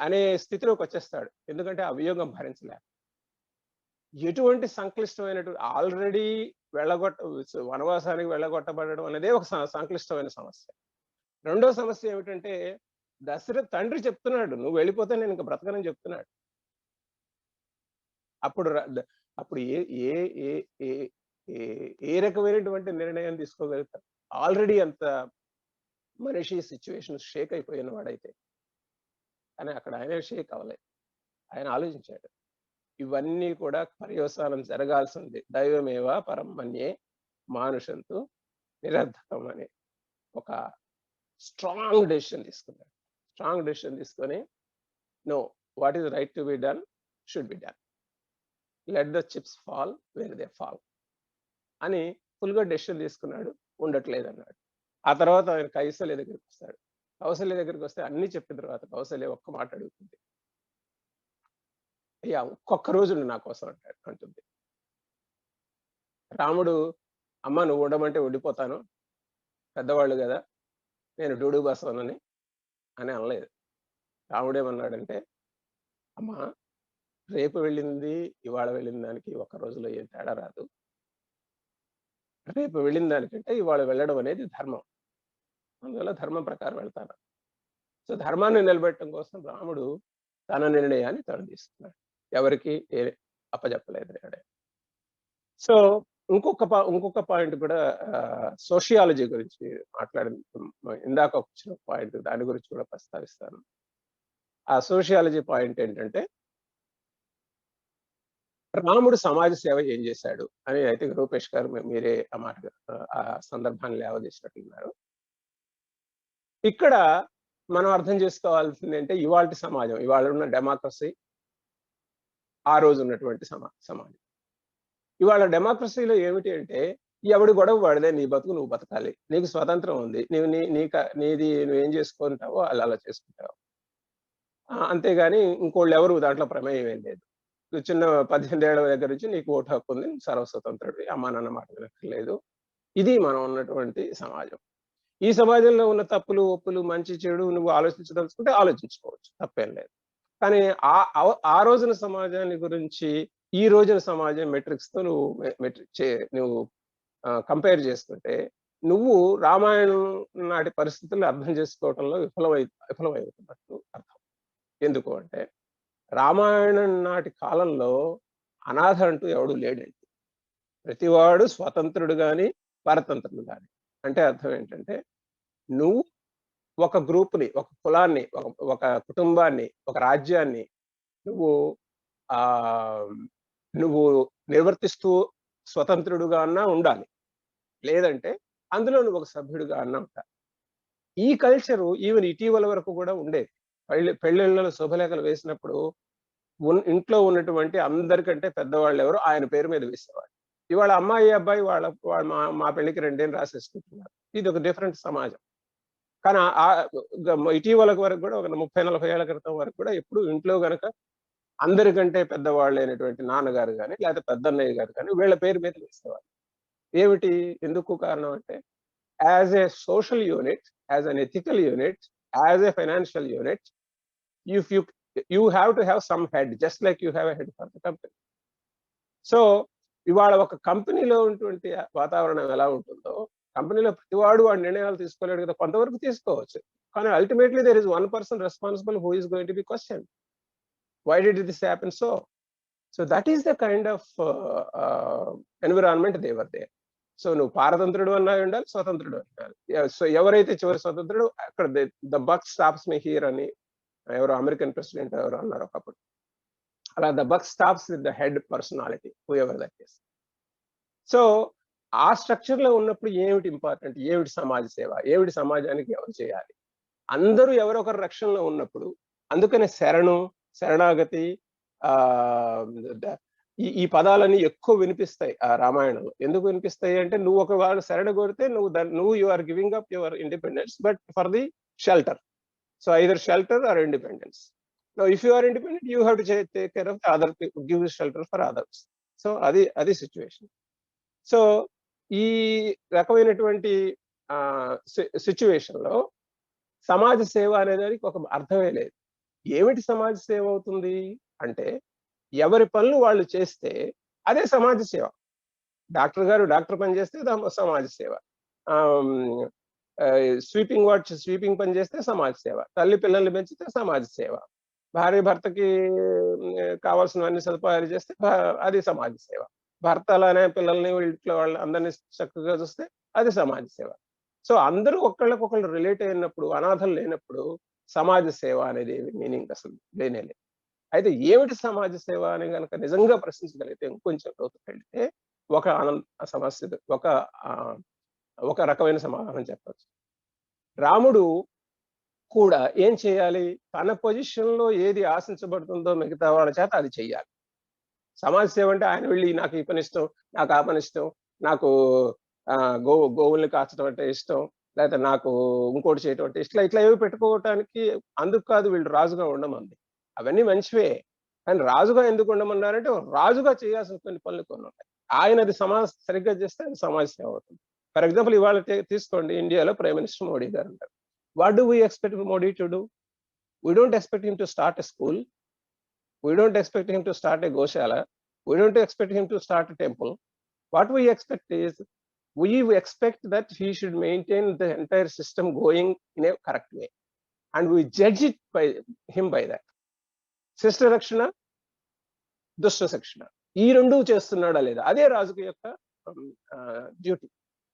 అనే స్థితిలోకి వచ్చేస్తాడు. ఎందుకంటే ఆ వియోగం భరించలేక. ఎటువంటి సంక్లిష్టమైనటువంటి ఆల్రెడీ వనవాసానికి వెళ్ళగొట్టబడడం అనేదే ఒక సంక్లిష్టమైన సమస్య. రెండో సమస్య ఏమిటంటే దశరథ తండ్రి చెప్తున్నాడు, నువ్వు వెళ్ళిపోతే నేను ఇంకా బ్రతకనని చెప్తున్నాడు. అప్పుడు ఏ రకమైనటువంటి నిర్ణయం తీసుకోగలుగుతారు? ఆల్రెడీ అంత మనిషి సిచ్యువేషన్ షేక్ అయిపోయిన వాడైతే. కానీ అక్కడ ఆయన షేక్ అవ్వలేదు. ఆయన ఆలోచించాడు. ఇవన్నీ కూడా పర్యవసానం జరగాల్సింది. దైవమేవా పరం మన్యే మానుషంతు నిరర్ధకం అనే ఒక స్ట్రాంగ్ డెసిషన్ తీసుకున్నాడు. స్ట్రాంగ్ డెసిషన్ తీసుకొని, no, what is right to be done should be done, let the chips fall where they fall అని ఫుల్గా డెసిషన్ తీసుకున్నాడు. ఉండట్లేదు అన్నాడు. ఆ తర్వాత ఆయన కౌసల్య దగ్గరికి వస్తాడు. కౌసల్య దగ్గరికి వస్తే అన్ని చెప్పిన తర్వాత కౌసల్య ఒక్క మాట అడుగుతుంది, అయ్యా ఒక్కొక్క రోజు నా కోసం అంటుంది. రాముడు, అమ్మ నువ్వు ఉండమంటే ఉండిపోతాను, పెద్దవాళ్ళు కదా, నేను డూడు బసవనని అని అనలేదు. రాముడేమన్నాడంటే, అమ్మ రేపు వెళ్ళింది ఇవాళ వెళ్ళిన దానికి ఒక్క రోజులో ఏం తేడా రాదు. రేపు వెళ్ళిన దానికంటే ఇవాళ వెళ్ళడం అనేది ధర్మం, అందువల్ల ధర్మం ప్రకారం వెళ్తాను. సో ధర్మాన్ని నిలబెట్టడం కోసం రాముడు తన నిర్ణయాన్ని తను తీసుకున్నాడు. ఎవరికి అప్పచెప్పలేదు. సో ఇంకొక పాయింట్ కూడా సోషియాలజీ గురించి ఇందాక వచ్చిన పాయింట్, దాని గురించి కూడా ప్రస్తావిస్తాను. ఆ సోషియాలజీ పాయింట్ ఏంటంటే, రాముడు సమాజ సేవ ఏం చేశాడు అని అయితే రూపేష్ గారు మీరే ఆ సందర్భాన్ని లేవదీసినట్టున్నారు. ఇక్కడ మనం అర్థం చేసుకోవాల్సింది అంటే ఇవాళ సమాజం, ఇవాళ ఉన్న డెమోక్రసీ, ఆ రోజు ఉన్నటువంటి సమాజం. ఇవాళ డెమోక్రసీలో ఏమిటి అంటే, ఎవడి గొడవ వాడిదే, నీ బతుకు నువ్వు బతకాలి, నీకు స్వతంత్రం ఉంది, నీది నువ్వేం చేసుకుంటావో అలా చేసుకుంటావు, అంతేగాని ఇంకోళ్ళు ఎవరు దాంట్లో ప్రమేయం ఏం లేదు. చిన్న 18 ఏళ్ల దగ్గర నుంచి నీకు ఓటు హక్కు ఉంది, సర్వస్వతంత్రుడివి, అమ్మా నాన్న మాట వినక్కర్లేదు. ఇది మనం ఉన్నటువంటి సమాజం. ఈ సమాజంలో ఉన్న తప్పులు ఒప్పులు మంచి చెడు నువ్వు ఆలోచించదలుచుకుంటే ఆలోచించుకోవచ్చు, తప్పేం లేదు. కానీ ఆ రోజున సమాజాన్ని గురించి ఈ రోజున సమాజం మెట్రిక్స్ తో నువ్వు కంపేర్ చేసుకుంటే, నువ్వు రామాయణం నాటి పరిస్థితుల్లో అర్థం చేసుకోవటంలో విఫలమైపోతున్నట్టు అర్థం. ఎందుకు అంటే, రామాయణం నాటి కాలంలో అనాథ అంటూ ఎవడు లేడండి. ప్రతివాడు స్వతంత్రుడు గాని పరతంత్రుడు గాని. అంటే అర్థం ఏంటంటే, నువ్వు ఒక గ్రూప్ని, ఒక కులాన్ని, ఒక కుటుంబాన్ని, ఒక రాజ్యాన్ని నువ్వు నిర్వర్తిస్తూ స్వతంత్రుడుగా అన్నా ఉండాలి, లేదంటే అందులో నువ్వు ఒక సభ్యుడిగా అన్నా ఉండాలి. ఈ కల్చరు ఈవెన్ ఇటీవల వరకు కూడా ఉండేది. పెళ్ళిళ్ళలో శుభలేఖలు వేసినప్పుడు ఇంట్లో ఉన్నటువంటి అందరికంటే పెద్దవాళ్ళు ఎవరు ఆయన పేరు మీద వేసేవాళ్ళు. ఇవాళ అమ్మాయి అబ్బాయి వాళ్ళ మా పెళ్లికి రెండేం రాసేసుకుంటున్నారు. ఇది ఒక డిఫరెంట్ సమాజం. కానీ ఇటీవల వరకు కూడా ఒక 30-40 ఏళ్ల క్రితం వరకు కూడా ఎప్పుడు ఇంట్లో గనక అందరికంటే పెద్దవాళ్ళైనటువంటి నాన్నగారు కానీ లేకపోతే పెద్దన్నయ్య గారు కానీ వీళ్ళ పేరు మీద వేసేవాళ్ళు. ఏమిటి ఎందుకు కారణం అంటే as a social unit, as an ethical unit, as a financial unit, if you have to have some head just like you have a head for the company. So ఇవాళ ఒక కంపెనీలో ఉన్నటువంటి వాతావరణం ఎలా ఉంటుందో, కంపెనీలో ప్రతివాడు వాడి నిర్ణయాలు తీసుకోలేడు కదా, కొంతవరకు తీసుకోవచ్చు. కానీ ultimately there is one person responsible who is going to be question. Why did this happen so? So that is the kind of environment they were there. So నువ్వు పారతంత్రుడు అన్నా ఉండాలి, స్వతంత్రుడు ఉండాలి. సో ఎవరైతే చివరి స్వతంత్రుడు అక్కడ the buck stops me here అని ఎవరో అమెరికన్ ప్రెసిడెంట్ ఎవరు అన్నారు ఒకప్పుడు. అలా the buck stops with the head personality who ever that is. So ఆ స్ట్రక్చర్ లో ఉన్నప్పుడు ఏమిటి ఇంపార్టెంట్, ఏమిటి సమాజ సేవ, ఏమిటి సమాజానికి ఎవరు చేయాలి, అందరూ ఎవరొకరు రక్షణలో ఉన్నప్పుడు. అందుకనే శరణాగతి ఈ పదాలన్నీ ఎక్కువ వినిపిస్తాయి ఆ రామాయణంలో. ఎందుకు వినిపిస్తాయి అంటే నువ్వు ఒక వాళ్ళు శరణ కోరితే నువ్వు you are giving up your independence but for the shelter. So either shelter or independence. No if you are independent you have to take care of the other, give shelter for others. So అది situation. So ఈ రకమైనటువంటి situation లో సమాజ సేవ అనేదానికి ఒక అర్థమే లేదు. ఏమిటి సమాజ సేవ అవుతుంది అంటే ఎవరి పనులు వాళ్ళు చేస్తే అదే సమాజ సేవ. డాక్టర్ గారు డాక్టర్ పని చేస్తే సమాజ సేవ, స్వీపింగ్ పని చేస్తే సమాజ సేవ, తల్లి పిల్లల్ని పెంచితే సమాజ సేవ, భార్య భర్తకి కావాల్సినవన్నీ సదుపాయాలు చేస్తే అది సమాజ సేవ, భర్త అలానే పిల్లల్ని ఇంట్లో వాళ్ళని అందరినీ చక్కగా చూస్తే అది సమాజ సేవ. సో అందరూ ఒకళ్ళకొకళ్ళు రిలేట్ అయినప్పుడు, అనాథలు లేనప్పుడు సమాజ సేవ అనేది మీనింగ్ అసలు లేనేలేదు. అయితే ఏమిటి సమాజ సేవ అని కనుక నిజంగా ప్రశ్నించగలిగితే ఇంకొంచెం లోతుకు వెళ్తే సమస్య ఒక రకమైన సమాధానం చెప్పచ్చు. రాముడు కూడా ఏం చేయాలి, తన పొజిషన్ లో ఏది ఆశించబడుతుందో మిగతా వాళ్ళ చేత అది చెయ్యాలి. సమాజ సేవ అంటే ఆయన వెళ్ళి నాకు ఈ పని ఇష్టం, నాకు ఆ పని ఇష్టం, నాకు గోవుల్ని కాచడం అంటే ఇష్టం, లేకపోతే నాకు ఇంకోటి చేయటం అంటే ఇట్లా ఏవి పెట్టుకోవటానికి అందుకు కాదు వీళ్ళు రాజుగా ఉండమంది. అవన్నీ మంచివే, కానీ రాజుగా ఎందుకు ఉండమన్నారంటే రాజుగా చేయాల్సిన కొన్ని పనులు కొన్ని ఉంటాయి. ఆయన అది సరిగ్గా చేస్తే అది సమాజ సేవ అవుతుంది. ఫర్ ఎగ్జాంపుల్ ఇవాళ తీసుకోండి, ఇండియాలో ప్రైమ్ మినిస్టర్ మోడీ గారు ఉంటారు. What do we expect Modi to do? We don't expect him to start a school, we don't expect him to start a goshala, we don't expect him to start a temple. What we expect is we expect that he should maintain the entire system going in a correct way, and we judge it by him by that. శిష్ట రక్షణ, దుష్ట శిక్షణ, ఈ రెండు చేస్తున్నాడా లేదా, అదే రాజుకి యొక్క డ్యూటీ,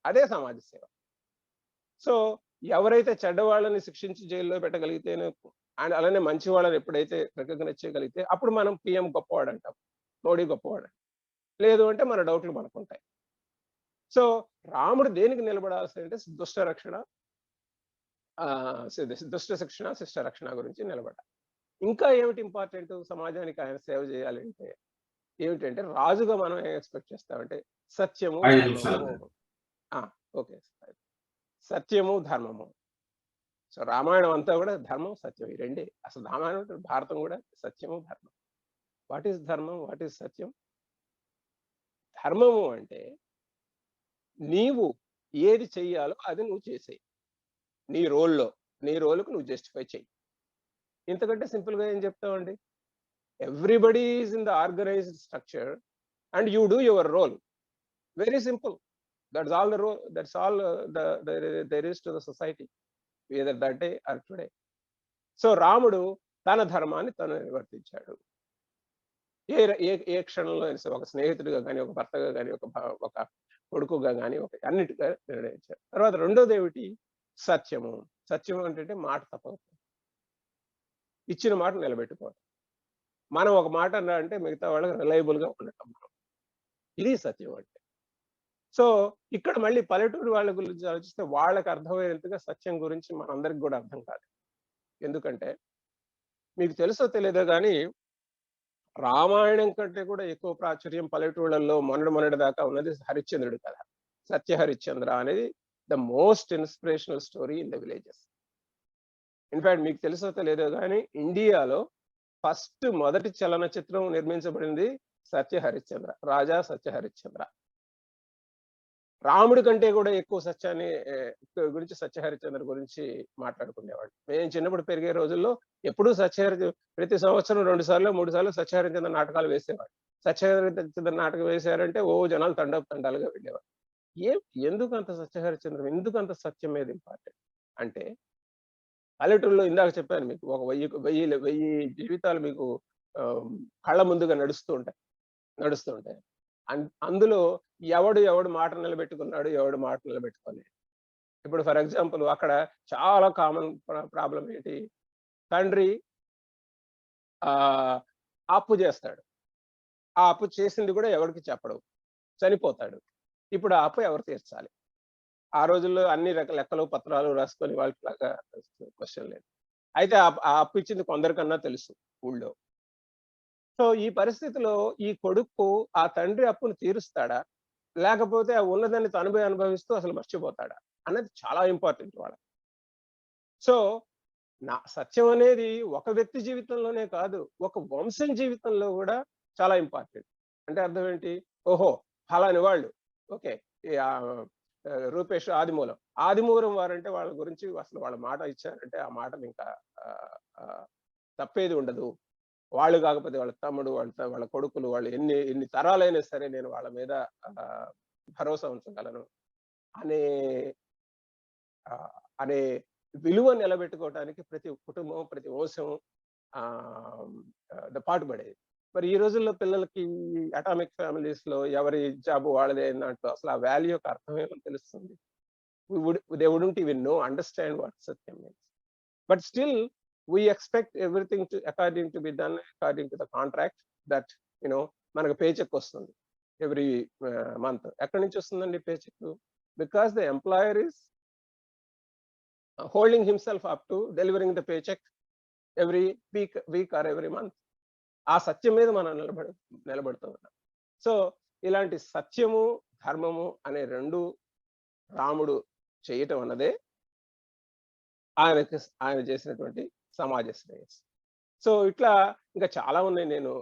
అదే సమాజ సేవ. సో ఎవరైతే చెడ్డవాళ్ళని శిక్షించి జైల్లో పెట్టగలిగితేనే, అండ్ అలానే మంచి వాళ్ళని ఎప్పుడైతే రికగ్నైజ్ చేయగలిగితే అప్పుడు మనం పిఎం గొప్పవాడు అంటాం, మోడీ గొప్పవాడు. లేదు అంటే మన డౌట్లు మనకుంటాయి. సో రాముడు దేనికి నిలబడాల్సి అంటే దుష్ట రక్షణ, దుష్ట శిక్షణ, శిష్ట రక్షణ గురించి నిలబడాలి. ఇంకా ఏమిటి ఇంపార్టెంట్ సమాజానికి ఆయన సేవ చేయాలంటే ఏమిటంటే, రాజుగా మనం ఏం ఎక్స్పెక్ట్ చేస్తామంటే సత్యము, ఓకే, సత్యము ధర్మము. సో రామాయణం అంతా కూడా ధర్మం సత్యం ఈ రెండే. అసలు రామాయణం భారతం కూడా సత్యము ధర్మం. వాట్ ఈస్ ధర్మం, వాట్ ఈస్ సత్యం? ధర్మము అంటే నీవు ఏది చెయ్యాలో అది నువ్వు చేసేయి, నీ రోల్కు నువ్వు జస్టిఫై చెయ్యి. ఇంతకంటే సింపుల్ గా ఏం చెప్తామండి? Everybody is in the organized structure and you do your role. Very simple. That's all the role, that's all there is to the society either that day or today. So రాముడు తన ధర్మాన్ని తను నిర్వర్తించాడు. ఏ క్షణంలో ఒక స్నేహితుడిగా కానీ, ఒక భర్తగా కానీ, ఒక కొడుకుగా కానీ, అన్నిటిగా నిర్ణయించారు. తర్వాత రెండోది ఏమిటి? సత్యము. సత్యము అంటే మాట తప్పకపోవడం, ఇచ్చిన మాట నిలబెట్టుకోవడం. మనం ఒక మాట అన్నా అంటే మిగతా వాళ్ళకి రిలయబుల్ గా ఉండటం, ఇది సత్యం అంటే. సో ఇక్కడ మళ్ళీ పల్లెటూరు వాళ్ళ గురించి ఆలోచిస్తే వాళ్ళకి అర్థమయ్యేంతగా సత్యం గురించి మనందరికి కూడా అర్థం కాదు. ఎందుకంటే మీకు తెలుసో తెలియదో కానీ రామాయణం కంటే కూడా ఎక్కువ ప్రాచుర్యం పల్లెటూళ్ళల్లో మొన్నటి దాకా ఉన్నది హరిశ్చంద్రుడి కథ. సత్య హరిశ్చంద్ర అనేది the most inspirational story in the villages. In fact మీకు తెలుసో తెలియదో గానీ ఇండియాలో మొదటి చలనచిత్రం నిర్మించబడింది సత్య హరిశ్చంద్ర. రాజా సత్య హరిశ్చంద్ర. రాముడి కంటే కూడా ఎక్కువ సత్యాన్ని గురించి సత్య హరిశ్చంద్ర గురించి మాట్లాడుకునేవాళ్ళు. మేము చిన్నప్పుడు పెరిగే రోజుల్లో ఎప్పుడూ ప్రతి సంవత్సరం 2 సార్లో, 3 సార్లు సత్య హరిశ్చంద్ర నాటకాలు వేసేవాళ్ళు. సత్య హరిశ్చంద్ర నాటకం వేశారంటే జనాలు తండోపతండాలుగా వెళ్ళేవారు. ఎందుకంత సత్య హరిశ్చంద్రం? ఎందుకంత సత్యం మీద ఇంపార్టెంట్? అంటే పల్లెటూరులో ఇందాక చెప్పాను మీకు ఒక 1000 జీవితాలు మీకు కళ్ళ ముందుగా నడుస్తూ ఉంటాయి. అందులో ఎవడు మాట నిలబెట్టుకున్నాడు, ఎవడు మాట నిలబెట్టుకోలేదు. ఇప్పుడు ఫర్ ఎగ్జాంపుల్ అక్కడ చాలా కామన్ ప్రాబ్లం ఏంటి? తండ్రి అప్పు చేస్తాడు. ఆ అప్పు చేసింది కూడా ఎవరికి చెప్పడు. చనిపోతాడు. ఇప్పుడు ఆ అప్పు ఎవరు తీర్చాలి? ఆ రోజుల్లో అన్ని లెక్కలు, పత్రాలు రాసుకొని వాళ్ళకిలాగా క్వెషన్ లేదు. అయితే ఆ అప్పు ఇచ్చింది కొందరికన్నా తెలుసు ఊళ్ళో. సో ఈ పరిస్థితిలో ఈ కొడుకు ఆ తండ్రి అప్పును తీరుస్తాడా? లేకపోతే ఆ ఉన్నదాన్ని తను అనుభవిస్తూ అసలు మర్చిపోతాడా? అన్నది చాలా ఇంపార్టెంట్ వాళ్ళకి. సో సత్యం అనేది ఒక వ్యక్తి జీవితంలోనే కాదు, ఒక వంశం జీవితంలో కూడా చాలా ఇంపార్టెంట్. అంటే అర్థం ఏంటి? ఓహో! ఫలాని వాళ్ళు ఓకే. రూపేష్ ఆదిమూలం వారంటే వాళ్ళ గురించి అసలు వాళ్ళ మాట ఇచ్చారంటే ఆ మాటని ఇంకా తప్పేది ఉండదు. వాళ్ళు కాకపోతే వాళ్ళ తమ్ముడు, వాళ్ళ కొడుకులు, వాళ్ళు ఎన్ని తరాలైనా సరే నేను వాళ్ళ మీద భరోసా ఉంచగలను అనే అనే విలువ నిలబెట్టుకోవడానికి ప్రతి కుటుంబం, ప్రతి వంశం పాటుపడేది. మరి ఈ రోజుల్లో పిల్లలకి అటామిక్ ఫ్యామిలీస్ లో ఎవరి జాబ్ వాళ్ళదే అన్నట్టు అసలు ఆ వాల్యూ యొక్క అర్థం ఏమో తెలుస్తుంది. They wouldn't even understand what Satyam means. But still, we expect everything according to be done according to the contract that, మనకు పే చెక్ వస్తుంది ఎవ్రీ మంత్. ఎక్కడి నుంచి వస్తుందండి pay cheque? Because the employer is holding himself up to delivering the paycheck every week or every month. ఆ సత్యం మీద మనం నిలబడుతూ ఉన్నాం. So ఇలాంటి సత్యము, ధర్మము అనే రెండు రాముడు చేయటం అన్నదే ఆయన చేసినటువంటి సమాజ శ్రేయస్సు. సో ఇట్లా ఇంకా చాలా ఉన్నాయి. నేను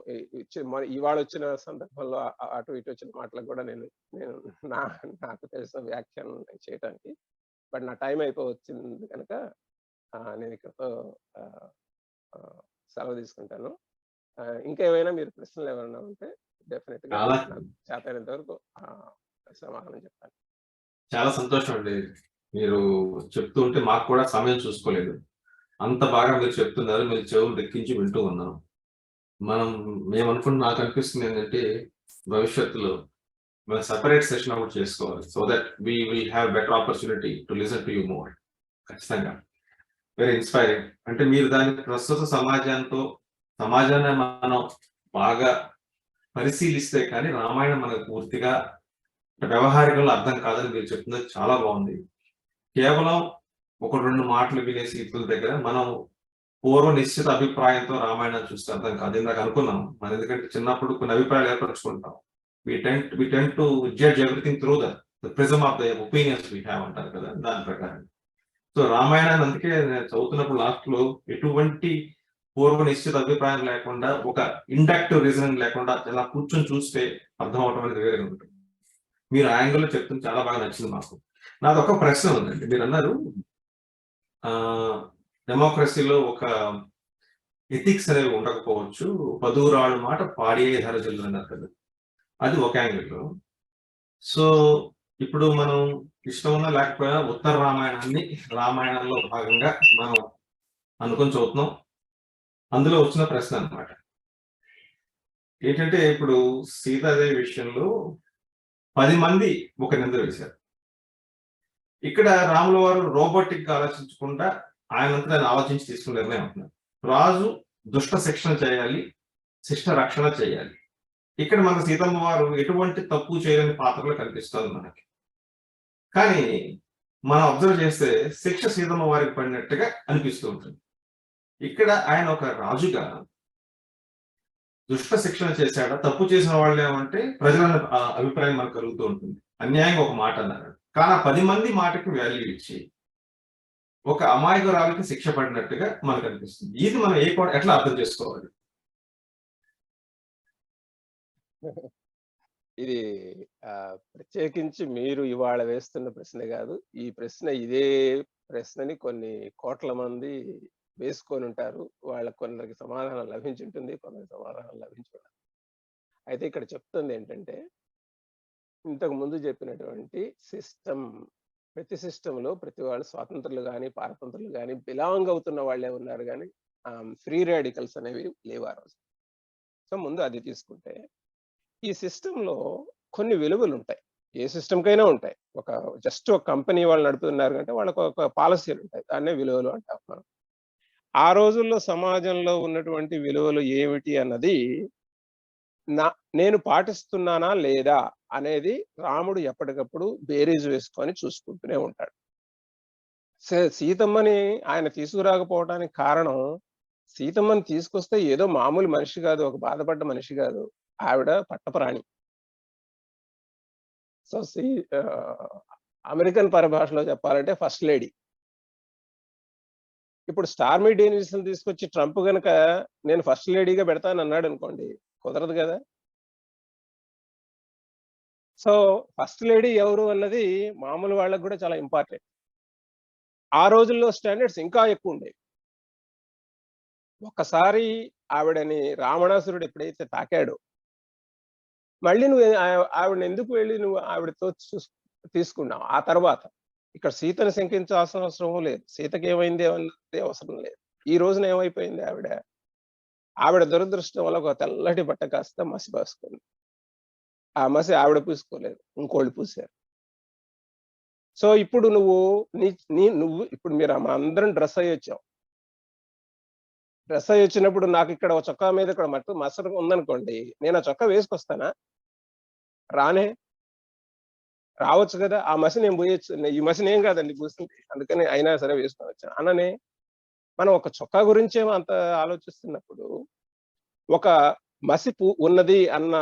ఇవాళ వచ్చిన సందర్భంలో అటు ఇటు వచ్చిన మాటలకు కూడా నేను నాకు తెలిసిన వ్యాఖ్యానం చేయటానికి, బట్ నా టైం అయిపోవచ్చింది కనుక నేను ఇక్కడతో సెలవు తీసుకుంటాను. ఇంకా ఏమైనా మీరు ప్రశ్నలు ఏమైనా ఉంటే డెఫినెట్ గా చేతనంత వరకు సమాధానం చెప్తాను. చాలా సంతోషం అండి. మీరు చెప్తూ ఉంటే మాకు కూడా సమయం చూసుకోలేదు. అంత బాగా మీరు చెప్తున్నారు. మీరు చెవులు దక్కించి వింటూ ఉన్నాను. నాకు అనిపిస్తుంది ఏంటంటే భవిష్యత్తులో మనం సెపరేట్ సెషన్ ఒకటి చేసుకోవాలి. So that we will have better opportunity to listen to you more. ఖచ్చితంగా వెరీ ఇన్స్పైరింగ్. అంటే మీరు దాని ప్రస్తుత సమాజాన్ని మనం బాగా పరిశీలిస్తే కానీ రామాయణం మనకు పూర్తిగా వ్యవహారికంలో అర్థం కాదని మీరు చెప్తున్నది చాలా బాగుంది. కేవలం 1-2 మాటలు వినేసి ఇతరుల దగ్గర మనం పూర్వ నిశ్చిత అభిప్రాయంతో రామాయణాన్ని చూస్తే అర్థం కాదు. ఇందాక అనుకున్నాం మనం, ఎందుకంటే చిన్నప్పుడు కొన్ని అభిప్రాయాలు ఏర్పరచుకుంటాం. we tend to judge everything through the prism of the opinions we have అంటారు కదా, దాని ప్రకారం. సో రామాయణాన్ని అందుకే నేను చదువుతున్నప్పుడు లాస్ట్ లో ఎటువంటి పూర్వ నిశ్చిత అభిప్రాయం లేకుండా, ఒక ఇండక్టివ్ రీజనింగ్ లేకుండా ఇలా కూర్చొని చూస్తే అర్థం అవటం అనేది వేరే ఉంటుంది. మీరు ఆ యాంగిల్లో చెప్తుంది చాలా బాగా నచ్చింది మాకు. నాది ఒక ప్రశ్న ఉందండి. మీరు అన్నారు డెమోక్రసీలో ఒక ఎథిక్స్ అనేవి ఉండకపోవచ్చు, పదురాళ్ళ మాట పాడే ధరజల్లు అన్నారు కదా, అది ఒక యాంగిల్లో. సో ఇప్పుడు మనం ఇష్టం ఉన్నా లేకపోయినా ఉత్తర రామాయణంలో భాగంగా మనం అనుకొని చదువుతున్నాం. అందులో వచ్చిన ప్రశ్న అన్నమాట ఏంటంటే, ఇప్పుడు సీతాదేవి విషయంలో 10 మంది ఒక నింద వేశారు. ఇక్కడ రాముల వారు రోబోటిక్ గా ఆలోచించకుండా ఆయనంతా ఆయన ఆలోచించి తీసుకున్న నిర్ణయం అంటున్నారు. రాజు దుష్ట శిక్షణ చేయాలి, శిష్ట రక్షణ చేయాలి. ఇక్కడ మన సీతమ్మ వారు ఎటువంటి తప్పు చేయలేని పాత్రలో కనిపిస్తుంది మనకి. కానీ మనం అబ్జర్వ్ చేస్తే శిక్ష సీతమ్మ వారికి పడినట్టుగా అనిపిస్తూ ఉంటుంది. ఇక్కడ ఆయన ఒక రాజుగా దుష్ట శిక్షణ చేశాడా, తప్పు చేసిన వాళ్ళు ఏమంటే ప్రజల అభిప్రాయం మనకు కలుగుతూ ఉంటుంది. అన్యాయంగా ఒక మాట అన్నారు. కానీ 10 మంది మాటకి వాల్యూ ఇచ్చి ఒక అమాయకురాలికి శిక్ష పడినట్టుగా మనకు అనిపిస్తుంది. ఇది మనం ఎట్లా అర్థం చేసుకోవాలి? ఇది ప్రత్యేకించి మీరు ఇవాళ వేస్తున్న ప్రశ్న కాదు. ఈ ప్రశ్న ఇదే ప్రశ్నని కొన్ని కోట్ల మంది వేసుకొని ఉంటారు. వాళ్ళకి కొందరికి సమాధానం లభించుంటుంది, కొందరికి సమాధానం లభించుండదు. అయితే ఇక్కడ చెప్తుంది ఏంటంటే, ఇంతకు ముందు చెప్పినటువంటి సిస్టమ్, ప్రతి సిస్టంలో ప్రతి వాళ్ళు స్వాతంత్రులు కానీ, పారతంత్రులు కానీ, బిలాంగ్ అవుతున్న వాళ్ళే ఉన్నారు కానీ ఫ్రీ రాడికల్స్ అనేవి లేవు ఆ రోజు. సో ముందు అది తీసుకుంటే, ఈ సిస్టంలో కొన్ని విలువలు ఉంటాయి. ఏ సిస్టమ్కైనా ఉంటాయి. జస్ట్ ఒక కంపెనీ వాళ్ళు నడుపుతున్నారు అంటే వాళ్ళకు ఒక పాలసీలు ఉంటాయి. దాన్నే విలువలు అంటాం మనం. ఆ రోజుల్లో సమాజంలో ఉన్నటువంటి విలువలు ఏమిటి అన్నది నేను పాటిస్తున్నానా లేదా అనేది రాముడు ఎప్పటికప్పుడు బేరీజు వేసుకొని చూసుకుంటూనే ఉంటాడు. సీతమ్మని ఆయన తీసుకురాకపోవడానికి కారణం, సీతమ్మని తీసుకొస్తే ఏదో మామూలు మనిషి కాదు, ఒక బాధపడ్డ మనిషి కాదు, ఆవిడ పట్టప్రాణి. సో అమెరికన్ పరిభాషలో చెప్పాలంటే ఫస్ట్ లేడీ. ఇప్పుడు స్టార్మీ డేనియల్స్‌ని తీసుకొచ్చి ట్రంప్ గనక నేను ఫస్ట్ లేడీగా పెడతానన్నాడు అనుకోండి, కుదరదు కదా! సో ఫస్ట్ లేడీ ఎవరు అన్నది మామూలు వాళ్ళకి కూడా చాలా ఇంపార్టెంట్. ఆ రోజుల్లో స్టాండర్డ్స్ ఇంకా ఎక్కువ ఉండేవి. ఒక్కసారి ఆవిడని రావణాసురుడు ఎప్పుడైతే తాకాడో, మళ్ళీ నువ్వు ఆవిడని ఎందుకు వెళ్ళి నువ్వు ఆవిడతో తీసుకున్నావు? ఆ తర్వాత ఇక్కడ సీతను శంకించాల్సిన అవసరం లేదు. సీతకి ఏమైంది అన్నది అవసరం లేదు. ఈ రోజున ఏమైపోయింది ఆవిడ దురదృష్టం వల్ల ఒక తెల్లటి బట్ట కాస్త మసి పోసుకుంది. ఆ మసి ఆవిడ పూసుకోలేదు, ఇంకోళ్ళు పూసారు. సో ఇప్పుడు నువ్వు ఇప్పుడు మీరు అందరం డ్రెస్ అయ్యి వచ్చాం. డ్రెస్ అయ్యి వచ్చినప్పుడు నాకు ఇక్కడ చొక్కా మీద ఇక్కడ మసరు ఉందనుకోండి, నేను ఆ చొక్కా వేసుకొస్తానా? రానే. రావచ్చు కదా! ఆ మసి నేను పోయొచ్చు. ఈ మసి నేను కాదండి పూసింది, అందుకని అయినా సరే వేసుకొని వచ్చాను అననే. మనం ఒక చొక్కా గురించేమో అంత ఆలోచిస్తున్నప్పుడు, ఒక మసి ఉన్నది అన్న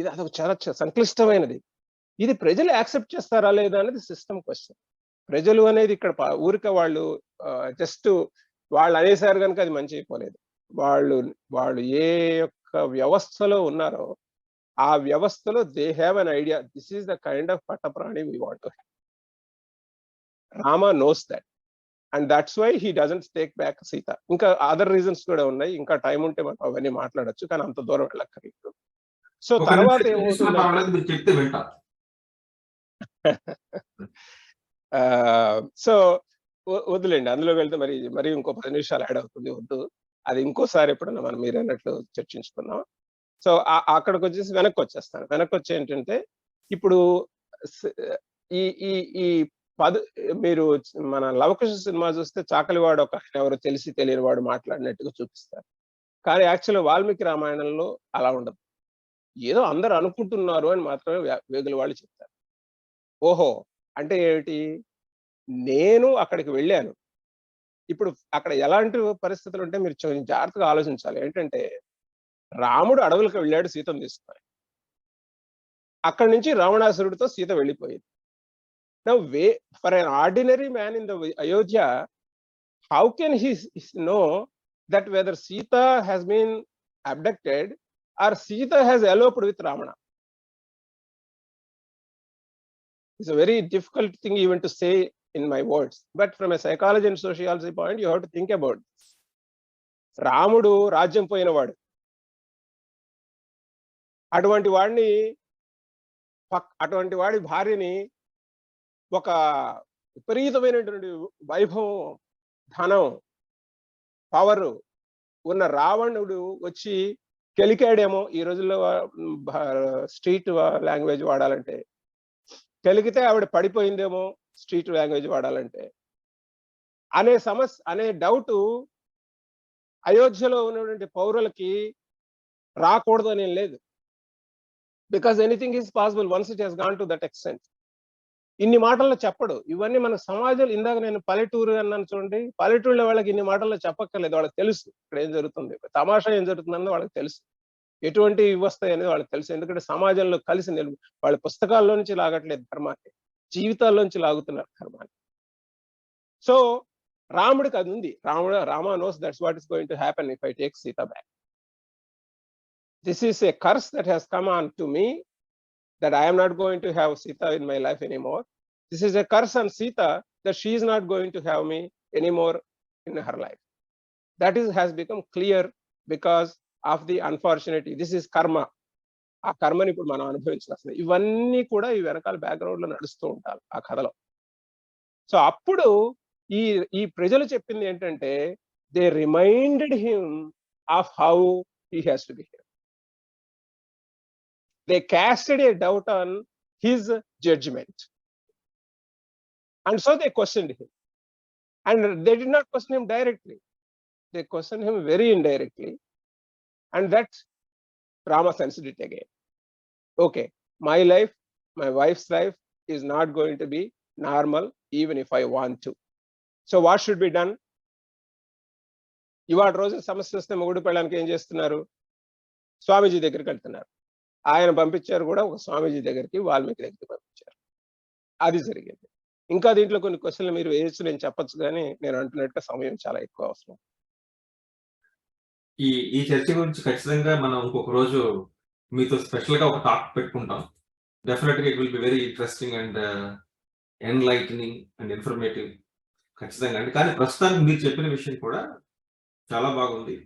ఇది అదొక చాలా సంక్లిష్టమైనది. ఇది ప్రజలు యాక్సెప్ట్ చేస్తారా లేదా అనేది సిస్టమ్ క్వశ్చన్. ప్రజలు అనేది ఇక్కడ ఊరికే వాళ్ళు జస్ట్ వాళ్ళు అనేసారు కనుక అది మంచి అయిపోలేదు. వాళ్ళు ఏ యొక్క వ్యవస్థలో ఉన్నారో ఆ వ్యవస్థలో they have an idea, this is the kind of పట్టప్రాణి we want to have. Rama knows that, and that's why he doesn't take back Sita. ఇంకా అదర్ రీజన్స్ కూడా ఉన్నాయి, ఇంకా టైం ఉంటే మనం అవన్నీ మాట్లాడొచ్చు, కానీ అంత దూరం వెళ్ళక్కర్లేదు. సో తర్వాత ఏమవుతుంది చెప్తే వింటా. సో వద్దులేండి, అందులో వెళ్తే మరి ఇంకో 10 నిమిషాలు యాడ్ అవుతుంది, వద్దు. అది ఇంకోసారి ఎప్పుడన్నా మనం మీరు అన్నట్లు చర్చించుకుందాం. సో అక్కడికి వచ్చేసి వెనక్కి వచ్చేస్తాను. వెనక్కి వచ్చి ఏంటంటే, ఇప్పుడు ఈ ఈ ఈ మీరు మన లవకుశ సినిమా చూస్తే చాకలివాడు ఒక ఎవరో తెలిసి తెలియని వాడు మాట్లాడినట్టుగా చూపిస్తారు. కానీ యాక్చువల్గా వాల్మీకి రామాయణంలో అలా ఉండదు. ఏదో అందరు అనుకుంటున్నారు అని మాత్రమే వేగుల వాళ్ళు చెప్తారు. ఓహో అంటే ఏమిటి? నేను అక్కడికి వెళ్ళాను. ఇప్పుడు అక్కడ ఎలాంటి పరిస్థితులు ఉంటే మీరు జాగ్రత్తగా ఆలోచించాలి. ఏంటంటే, రాముడు అడవులకు వెళ్ళాడు సీతను తీసుకొని. అక్కడి నుంచి రావణాసురుడితో సీత వెళ్ళిపోయింది. Now, for an ordinary man in the Ayodhya, how can he know that whether Sita has been abducted or Sita has eloped with Ravana? It's a very difficult thing even to say in my words, but from a psychology and sociology point, you have to think about this. రాముడు రాజ్యం పోయినవాడు. అటువంటి వాడి భార్యని ఒక విపరీతమైనటువంటి వైభవం, ధనం, power ఉన్న రావణుడు వచ్చి కెలికాడేమో. ఈ రోజుల్లో స్ట్రీట్ లాంగ్వేజ్ వాడాలంటే, కెలికితే ఆవిడ పడిపోయిందేమో స్ట్రీట్ లాంగ్వేజ్ వాడాలంటే అనే డౌట్ అయోధ్యలో ఉన్నటువంటి పౌరులకి రాకూడదు అని లేదు. Because anything is possible once it has gone to that extent. ఇన్ని మాటల్లో చెప్పడు. ఇవన్నీ మన సమాజంలో, ఇందాక నేను పల్లెటూరు అన్నాను చూడండి, పల్లెటూళ్ళ వాళ్ళకి ఇన్ని మాటల్లో చెప్పక్కర్లేదు. వాళ్ళకి తెలుసు ఇక్కడ ఏం జరుగుతుంది, తమాషా ఏం జరుగుతుందన్నది వాళ్ళకి తెలుసు, ఎటువంటి వస్తాయి అనేది వాళ్ళకి తెలుసు. ఎందుకంటే సమాజంలో కలిసి వాళ్ళ పుస్తకాల్లో నుంచి లాగట్లేదు ధర్మాన్ని, జీవితాల్లోంచి లాగుతున్నారు ధర్మాన్ని. సో రాముడికి అది ఉంది. Rama knows that's what is going to happen if I take Sita back. This is a curse that has come on to me, that I am not going to have Sita in my life anymore. This is a curse on Sita that she is not going to have me anymore in her life. That has become clear because of the unfortunately. This is karma. ఆ కర్మని ఇప్పుడు మనం అనుభవించాల్సింది. ఇవన్నీ కూడా ఈ వెనకాల background లో నడుస్తూ ఉంటారు ఆ కథలో. సో అప్పుడు ఈ ఈ ప్రజలు చెప్పింది ఏంటంటే, they reminded him of how he has to behave. They casted a doubt on his judgment, and so they questioned him. And they did not question him directly, they question him very indirectly, and that Rama sensed it again. Okay, my life, my wife's life is not going to be normal even if I want to. So what should be done? ఇవాళ రోజు సమస్య వస్తే మొగుడు పెళ్ళానికి ఏం చేస్తున్నారు? స్వామీజీ దగ్గరికి వెళ్తున్నారు. ఆయన పంపించారు కూడా ఒక స్వామీజీ దగ్గరికి, వాల్మీకి దగ్గరికి పంపించారు. అది జరిగింది. ఇంకా దీంట్లో కొన్ని క్వశ్చన్లు మీరు వేయచ్చు, నేను చెప్పచ్చు, కానీ నేను అంటున్నట్టుగా సమయం చాలా ఎక్కువ అవసరం. ఈ చర్చ గురించి ఖచ్చితంగా మనం ఇంకొక రోజు మీతో స్పెషల్ గా ఒక టాక్ పెట్టుకుంటాం. డెఫినెట్గా it will be very interesting and enlightening and informative ఖచ్చితంగా అండి. కానీ ప్రస్తుతానికి మీరు చెప్పిన విషయం కూడా చాలా బాగుంది,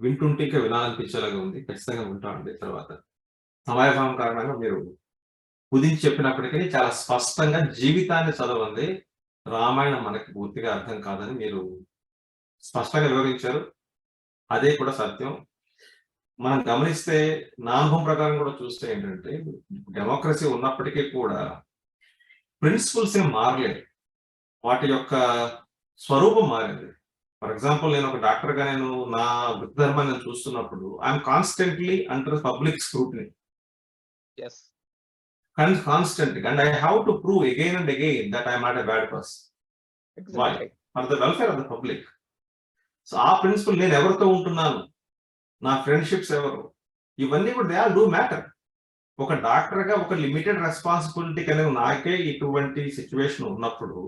వింటుంటే ఇంకా వినాలనిపించేలాగా ఉంది. ఖచ్చితంగా వింటామండి. తర్వాత సమయభావం కారణంగా మీరు కుదించి చెప్పినప్పటికీ చాలా స్పష్టంగా జీవితాన్ని చదవండి, రామాయణం మనకి పూర్తిగా అర్థం కాదని మీరు స్పష్టంగా వివరించారు. అదే కూడా సత్యం. మనం గమనిస్తే నా అనుభవం ప్రకారం కూడా చూస్తే ఏంటంటే, డెమోక్రసీ ఉన్నప్పటికీ కూడా ప్రిన్సిపల్స్ ఏం మారలేదు, వాటి యొక్క స్వరూపం మారింది. ఫర్ ఎగ్జాంపుల్, నేను ఒక డాక్టర్గా నేను నా వృత్తి ధర్మాన్ని చూస్తున్నప్పుడు I'm constantly under public scrutiny, constantly, and I have to prove again and again that I'm not a bad person for the welfare of the public. So ఆ ప్రిన్సిపల్, నేను ఎవరితో ఉంటున్నాను, నా ఫ్రెండ్షిప్స్ ఎవరు, ఇవన్నీ కూడా దే ఆల్ డూ మ్యాటర్. ఒక డాక్టర్గా ఒక లిమిటెడ్ రెస్పాన్సిబిలిటీ అనేది నాకే ఇటువంటి సిచ్యువేషన్ ఉన్నప్పుడు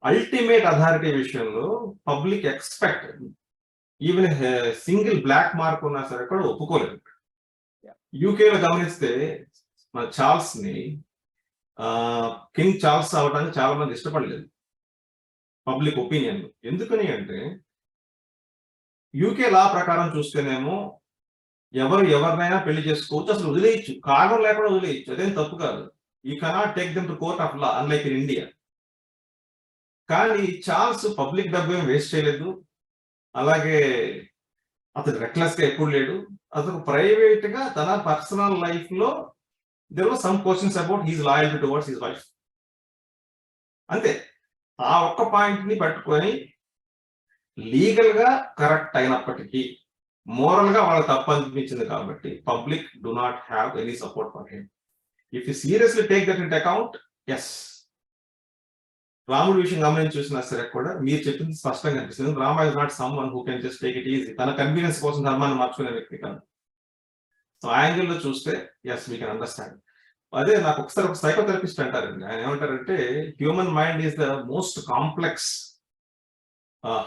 అల్టిమేట్ అథారిటీ విషయంలో public expect, even single black mark ఉన్నా సరే కూడా ఒప్పుకోలేదు. యూకేలో గమనిస్తే మన చార్ల్స్ ని కింగ్ చార్ల్స్ అవడానికి చాలా మంది ఇష్టపడలేదు పబ్లిక్ ఒపీనియన్. ఎందుకని అంటే, యూకే లా ప్రకారం చూస్తేనేమో ఎవరినైనా పెళ్లి చేసుకోవచ్చు, అసలు వదిలేయచ్చు, కారణం లేకుండా వదిలేయచ్చు, అదేం తప్పు కాదు. You cannot take them to court of law unlike in India. కానీ చార్ల్స్ పబ్లిక్ డబ్బు ఏం వేస్ట్ చేయలేదు, అలాగే అతను రెక్లెస్ గా ఎప్పుడు లేడు. అతను ప్రైవేట్ గా తన పర్సనల్ లైఫ్ లో there were some questions about his loyalty towards his wife, అంతే. ఆ ఒక్క పాయింట్ ని పట్టుకొని లీగల్ గా కరెక్ట్ అయినప్పటికీ మోరల్ గా వాళ్ళకి తప్పు అనిపించింది కాబట్టి public do not have any support for him. If you seriously take that in account, yes, రాముడి విషయం గమనించి చూసినా సరే కూడా మీరు చెప్పింది స్పష్టంగా అనిపిస్తుంది. Rama is not some one who can just take it easy, తన కన్వీనియన్స్ కోసం ధర్మాన్ని మార్చుకునే వ్యక్తి కాదు. సో ఆ యాంగిల్ లో చూస్తే ఎస్, వీ కెన్ అండర్స్టాండ్. అదే నాకు ఒకసారి ఒక సైకోథెరపిస్ట్ అంటారండి, ఆయన ఏమంటారంటే, human mind is the most complex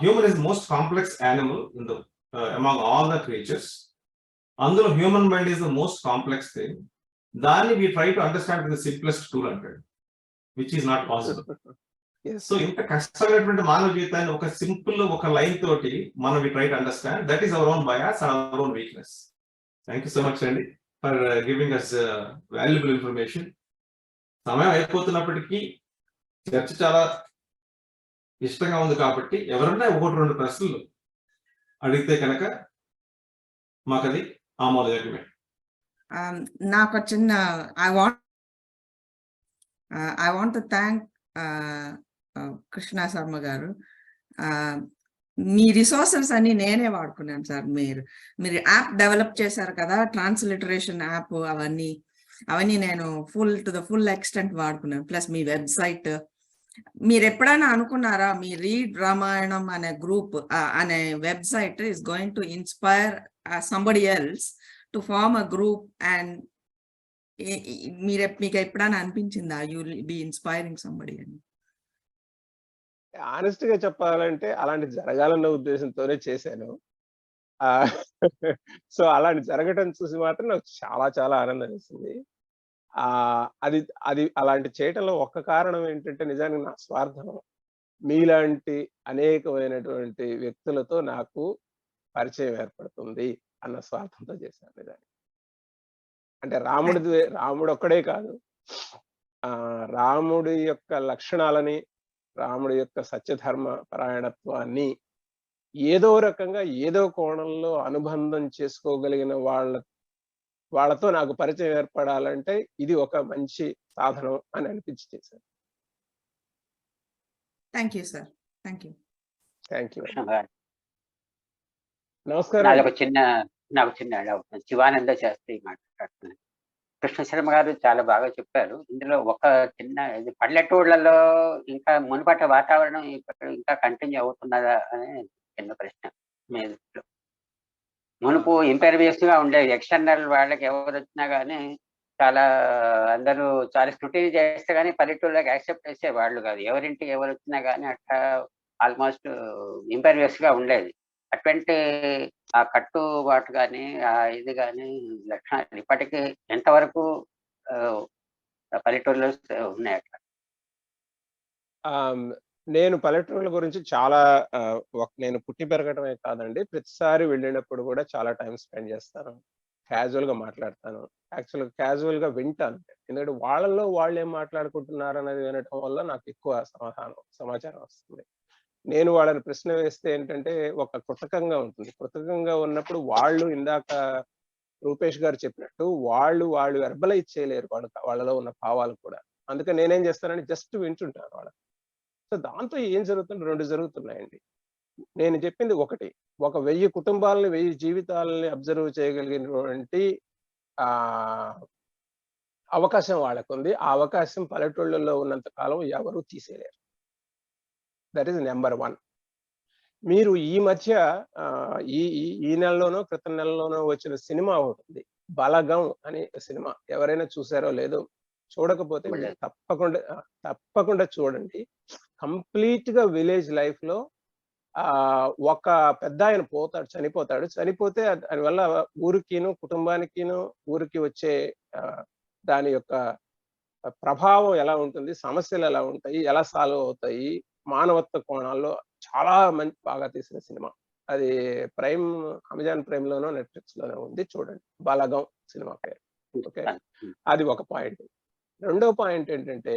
human is the most complex animal in the among all the creatures. అందులో human mind is the most complex thing. దాన్ని we try to understand with the simplest tool అంటాడు, which is not possible. So ఇంత కష్టమైనటువంటి మానవ జీవితాన్ని ఒక simple ఒక line తోటి మనం we try to understand. That is our own bias and our own weakness. Thank you so much అండి for giving us valuable information. సమయం అయిపోతున్నప్పటికీ చర్చ చాలా ఇష్టంగా ఉంది కాబట్టి ఎవరన్నా ఒకటి రెండు ప్రశ్నలు అడిగితే కనుక మాకు అది ఆమోదయోగ్యమే. నాకు చిన్న I want to thank Krishna Sharma గారు. మీ రిసోర్సెస్ అన్ని నేనే వాడుకున్నాను సార్. మీరు యాప్ డెవలప్ చేశారు కదా, ట్రాన్స్లిటరేషన్ యాప్, అవన్నీ నేను ఫుల్ ఎక్స్టెంట్ వాడుకున్నాను. ప్లస్ మీ వెబ్సైట్, మీరు ఎప్పుడైనా అనుకున్నారా మీ రీడ్ రామాయణం అనే గ్రూప్ అనే website is going to inspire somebody else to form a group? And మీకు ఎప్పుడైనా అనిపించిందా you will be inspiring somebody అని? హానెస్ట్‌గా చెప్పాలంటే అలాంటిది జరగాలన్న ఉద్దేశంతోనే చేశాను. సో, అలాంటి జరగటం చూసి మాత్రం నాకు చాలా చాలా ఆనందమేసింది. అది అది అలాంటి చేయటంలో ఒక్క కారణం ఏంటంటే నిజానికి నా స్వార్థం. మీలాంటి అనేకమైనటువంటి వ్యక్తులతో నాకు పరిచయం ఏర్పడుతుంది అన్న స్వార్థంతో చేశాను నిజానికి. అంటే రాముడొక్కడే కాదు. రాముడి యొక్క లక్షణాలని, రాముడి యొక్క సత్యధర్మ పరాయణత్వాన్ని ఏదో రకంగా, ఏదో కోణంలో అనుబంధం చేసుకోగలిగిన వాళ్ళతో నాకు పరిచయం ఏర్పడాలంటే ఇది ఒక మంచి సాధనం అని అనిపించి చేశాను. Thank you sir. Thank you. Thank you. Krishna గారు, నమస్కారం. నాకు చిన్న డౌట్. శివానంద శాస్త్రి మాట్లాడుతున్నాను. కృష్ణ శర్మ గారు చాలా బాగా చెప్పారు. ఇందులో ఒక చిన్న ఇది పల్లెటూళ్ళలో ఇంకా మునుపటి వాతావరణం ఇప్పుడు ఇంకా కంటిన్యూ అవుతున్నదా అనే చిన్న ప్రశ్న మీ దృష్టిలో. మునుపు ఇంపర్వియస్ గా ఉండేది. ఎక్స్టర్నల్ వాళ్ళకి ఎవరు వచ్చినా కానీ చాలా అందరూ చాలా స్క్రూటినీ చేస్తే కానీ పల్లెటూళ్ళకి యాక్సెప్ట్ చేసే వాళ్ళు కాదు. ఎవరింటికి ఎవరు వచ్చినా కానీ అట్లా ఆల్మోస్ట్ ఇంపర్వియస్ గా ఉండేది. అటువంటి ఆ కట్టుబాటు కానీ ఇది కానీ లక్షణాలు ఇప్పటికీ ఎంతవరకు పల్లెటూరులో ఉన్నాయి అట్లా? నేను పల్లెటూళ్ళ గురించి చాలా నేను పుట్టి పెరగటమే కాదండి, ప్రతిసారి వెళ్ళినప్పుడు కూడా చాలా టైం స్పెండ్ చేస్తాను. క్యాజువల్ గా మాట్లాడతాను. క్యాజువల్ గా వింటాను. ఎందుకంటే వాళ్ళలో వాళ్ళు ఏం మాట్లాడుకుంటున్నారు అనేది వినటం వల్ల నాకు ఎక్కువ సమాచారం వస్తుంది. నేను వాళ్ళని ప్రశ్న వేస్తే ఏంటంటే ఒక కృతకంగా ఉంటుంది. కృతకంగా ఉన్నప్పుడు వాళ్ళు ఇందాక రూపేష్ గారు చెప్పినట్టు వాళ్ళు వెర్బలైజ్ చేయలేరు వాళ్ళలో ఉన్న భావాలు కూడా. అందుకని నేనేం చేస్తానంటే జస్ట్ వింటుంటాను వాళ్ళకి. సో దాంతో ఏం జరుగుతుంది, 2 జరుగుతున్నాయండి. నేను చెప్పింది ఒకటి, ఒక 1000 కుటుంబాలని 1000 జీవితాలని అబ్జర్వ్ చేయగలిగినటువంటి అవకాశం వాళ్ళకుంది. ఆ అవకాశం పల్లెటూళ్ళలో ఉన్నంత కాలం ఎవరు తీసేయలేరు. That is number 1. మీరు ఈ మధ్య ఈ నెలలోనో క్రితం నెలలోనో వచ్చిన సినిమా ఒకటి ఉంది, బలగం అనే సినిమా. ఎవరైనా చూసారో లేదో, చూడకపోతే తప్పకుండా చూడండి. కంప్లీట్ గా విలేజ్ లైఫ్ లో ఒక పెద్ద ఆయన చనిపోతాడు. చనిపోతే దానివల్ల ఊరికిను కుటుంబానికిను ఊరికి వచ్చే దాని యొక్క ప్రభావం ఎలా ఉంటుంది, సమస్యలు ఎలా ఉంటాయి, ఎలా సాల్వ్ అవుతాయి, మానవత్వ కోణాల్లో చాలా బాగా తీసిన సినిమా. అది అమెజాన్ ప్రైమ్ లోనో నెట్ఫ్లిక్స్ లోనో ఉంది, చూడండి. బలగం సినిమా పేరు. ఓకే, అది ఒక పాయింట్. రెండో పాయింట్ ఏంటంటే,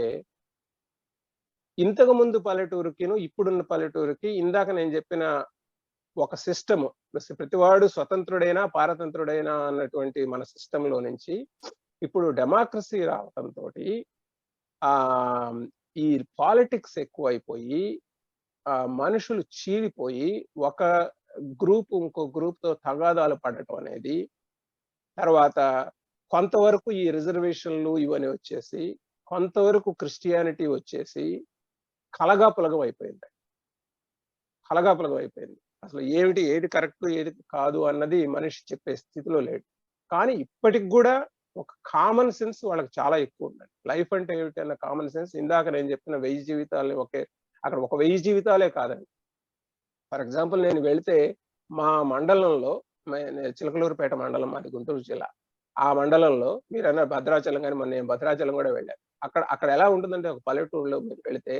ఇంతకు ముందు పల్లెటూరుకిను ఇప్పుడున్న పల్లెటూరుకి ఇందాక నేను చెప్పిన ఒక సిస్టమ్, ప్రతివాడు స్వతంత్రుడైనా పారతంత్రుడైనా అన్నటువంటి మన సిస్టమ్ లో నుంచి ఇప్పుడు డెమోక్రసీ రావడంతో ఈ పాలిటిక్స్ ఎక్కువైపోయి మనుషులు చీలిపోయి ఒక గ్రూప్ ఇంకో గ్రూప్ తో తగాదాలు పడటం అనేది, తర్వాత కొంతవరకు ఈ రిజర్వేషన్లు ఇవన్నీ వచ్చేసి, కొంతవరకు క్రిస్టియానిటీ వచ్చేసి కలగాపులగం అయిపోయింది. అసలు ఏది కరెక్ట్ ఏది కాదు అన్నది మనిషి చెప్పే స్థితిలో లేడు. కానీ ఇప్పటికి కూడా ఒక కామన్ సెన్స్ వాళ్ళకి చాలా ఎక్కువ ఉందండి. లైఫ్ అంటే ఏమిటి అన్న కామన్ సెన్స్. ఇందాక నేను చెప్పిన 1000 జీవితాలని అక్కడ ఒక 1000 జీవితాలే కాదండి. ఫర్ ఎగ్జాంపుల్ నేను వెళితే మా మండలంలో, చిలకలూరుపేట మండలం, మాది గుంటూరు జిల్లా. ఆ మండలంలో మీరన్నా భద్రాచలం, కానీ నేను భద్రాచలం కూడా వెళ్ళాను. అక్కడ ఎలా ఉంటుందంటే, ఒక పల్లెటూరులో మీరు వెళితే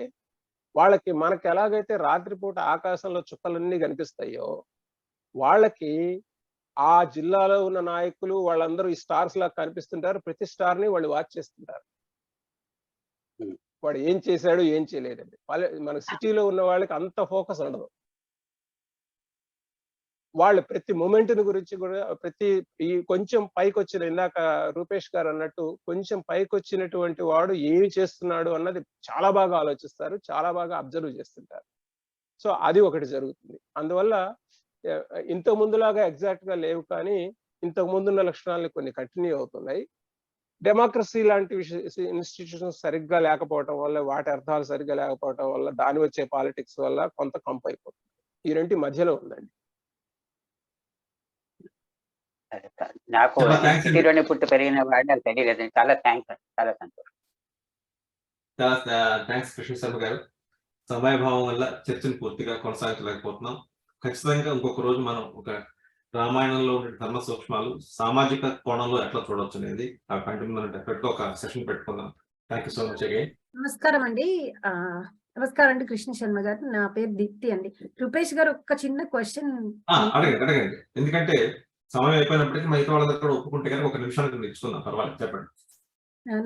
మనకి ఎలాగైతే రాత్రిపూట ఆకాశంలో చుక్కలన్నీ కనిపిస్తాయో, వాళ్ళకి ఆ జిల్లాలో ఉన్న నాయకులు వాళ్ళందరూ ఈ స్టార్స్ లాగా కనిపిస్తుంటారు. ప్రతి స్టార్ ని వాళ్ళు వాచ్ చేస్తుంటారు. వాడు ఏం చేశాడు ఏం చేయలేదండి. మన సిటీలో ఉన్న వాళ్ళకి అంత ఫోకస్ ఉండదు. వాళ్ళు ప్రతి మూమెంట్ గురించి కూడా, ఈ కొంచెం పైకి వచ్చిన, ఇందాక రూపేష్ గారు అన్నట్టు కొంచెం పైకి వచ్చినటువంటి వాడు ఏమి చేస్తున్నాడు అన్నది చాలా బాగా ఆలోచిస్తారు, చాలా బాగా అబ్జర్వ్ చేస్తుంటారు. సో అది ఒకటి జరుగుతుంది. అందువల్ల ఇంతకు ముందులాగా ఎగ్జాక్ట్ గా లేవు, కానీ ఇంతకు ముందున్న లక్షణాలని కొన్ని కంటిన్యూ అవుతున్నాయి. డెమోక్రసీ లాంటి ఇన్స్టిట్యూషన్స్ సరిగ్గా లేకపోవటం వల్ల, వాటి అర్థాలు సరిగ్గా లేకపోవటం వల్ల, దాని వచ్చే పాలిటిక్స్ వల్ల కొంత కంపు అయిపోతుంది. ఈ రెంటి మధ్యలో ఉందండి. నాకు సిటీలోనే పుట్టి పెరిగిన వాడు నాకు తెలియలేదు. చాలా థ్యాంక్స్, చాలా సంతోషం. థ్యాంక్స్ కృష్ణ శర్మ గారు. సమయభావం వల్ల చర్చను పూర్తిగా కొనసాగించలేకపోతున్నాం. ఖచ్చితంగా ఇంకొక రోజు మనం ఒక రామాయణంలో ఉండే ధర్మ సూక్ష్మాలు సామాజిక కోణంలో ఎట్లా చూడొచ్చు అనేది ఆ కంటిన్యూ డెఫినెట్ గా ఒక సెషన్ పెట్టుకుందాం. Thank you so much again. నమస్కారం అండి. నమస్కారం అండి కృష్ణ శర్మ గారు. నా పేరు దీప్తి అండి. రూపేష్ గారు ఒక చిన్న క్వశ్చన్ అడగండి. ఎందుకంటే సమయం అయిపోయినప్పటికీ మిగతా వాళ్ళ దగ్గర ఒప్పుకుంటే కనుక ఒక నిమిషానికి ఇచ్చుకుందాం. పర్వాలేదు, చెప్పండి.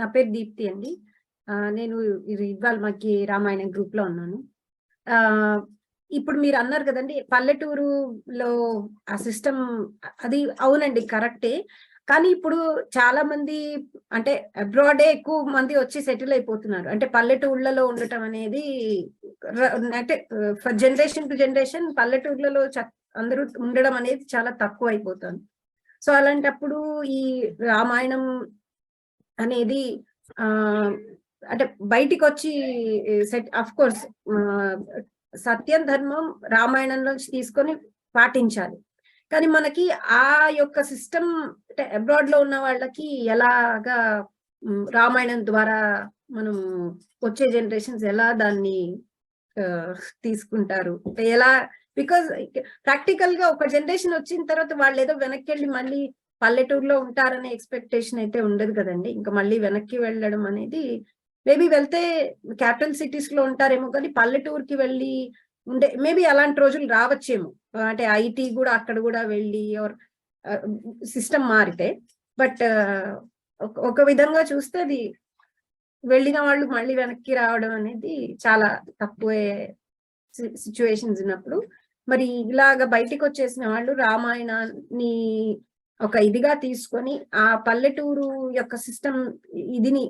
నా పేరు దీప్తి అండి. నేను ఇవాళ మాకి రామాయణం గ్రూప్ లో ఉన్నాను. ఇప్పుడు మీరు అన్నారు కదండి పల్లెటూరులో ఆ సిస్టమ్, అది అవునండి కరెక్టే. కానీ ఇప్పుడు చాలా మంది అంటే అబ్రాడే ఎక్కువ మంది వచ్చి సెటిల్ అయిపోతున్నారు. అంటే పల్లెటూళ్ళలో ఉండటం అనేది అంటే జనరేషన్ టు జనరేషన్ పల్లెటూర్లలో అందరూ ఉండడం అనేది చాలా తక్కువ అయిపోతుంది. సో అలాంటప్పుడు ఈ రామాయణం అనేది అంటే బయటికి వచ్చి సెట్ అఫ్ కోర్స్ సత్యం ధర్మం రామాయణంలో తీసుకొని పాటించాలి. కానీ మనకి ఆ యొక్క సిస్టమ్ అంటే అబ్రాడ్ లో ఉన్న వాళ్ళకి ఎలాగా రామాయణం ద్వారా మనం వచ్చే జనరేషన్స్ ఎలా దాన్ని తీసుకుంటారు, ఎలా? బికాజ్ ప్రాక్టికల్ గా ఒక జనరేషన్ వచ్చిన తర్వాత వాళ్ళు ఏదో వెనక్కి వెళ్ళి మళ్ళీ పల్లెటూరులో ఉంటారనే ఎక్స్పెక్టేషన్ అయితే ఉండదు కదండి. ఇంకా మళ్ళీ వెనక్కి వెళ్ళడం అనేది మేబీ వెళ్తే క్యాపిటల్ సిటీస్ లో ఉంటారేమో, కానీ పల్లెటూరుకి వెళ్ళి ఉండే మేబీ అలాంటి రోజులు రావచ్చేమో. అంటే ఐటీ కూడా అక్కడ కూడా వెళ్ళి సిస్టమ్ మారితే. బట్ ఒక విధంగా చూస్తే అది వెళ్ళిన వాళ్ళు మళ్ళీ వెనక్కి రావడం అనేది చాలా తక్కువే సిచ్యువేషన్స్ ఉన్నప్పుడు. మరి ఇలాగ బయటికి వచ్చేసిన వాళ్ళు రామాయణాన్ని ఒక ఇదిగా తీసుకొని ఆ పల్లెటూరు యొక్క సిస్టమ్ ఇదిని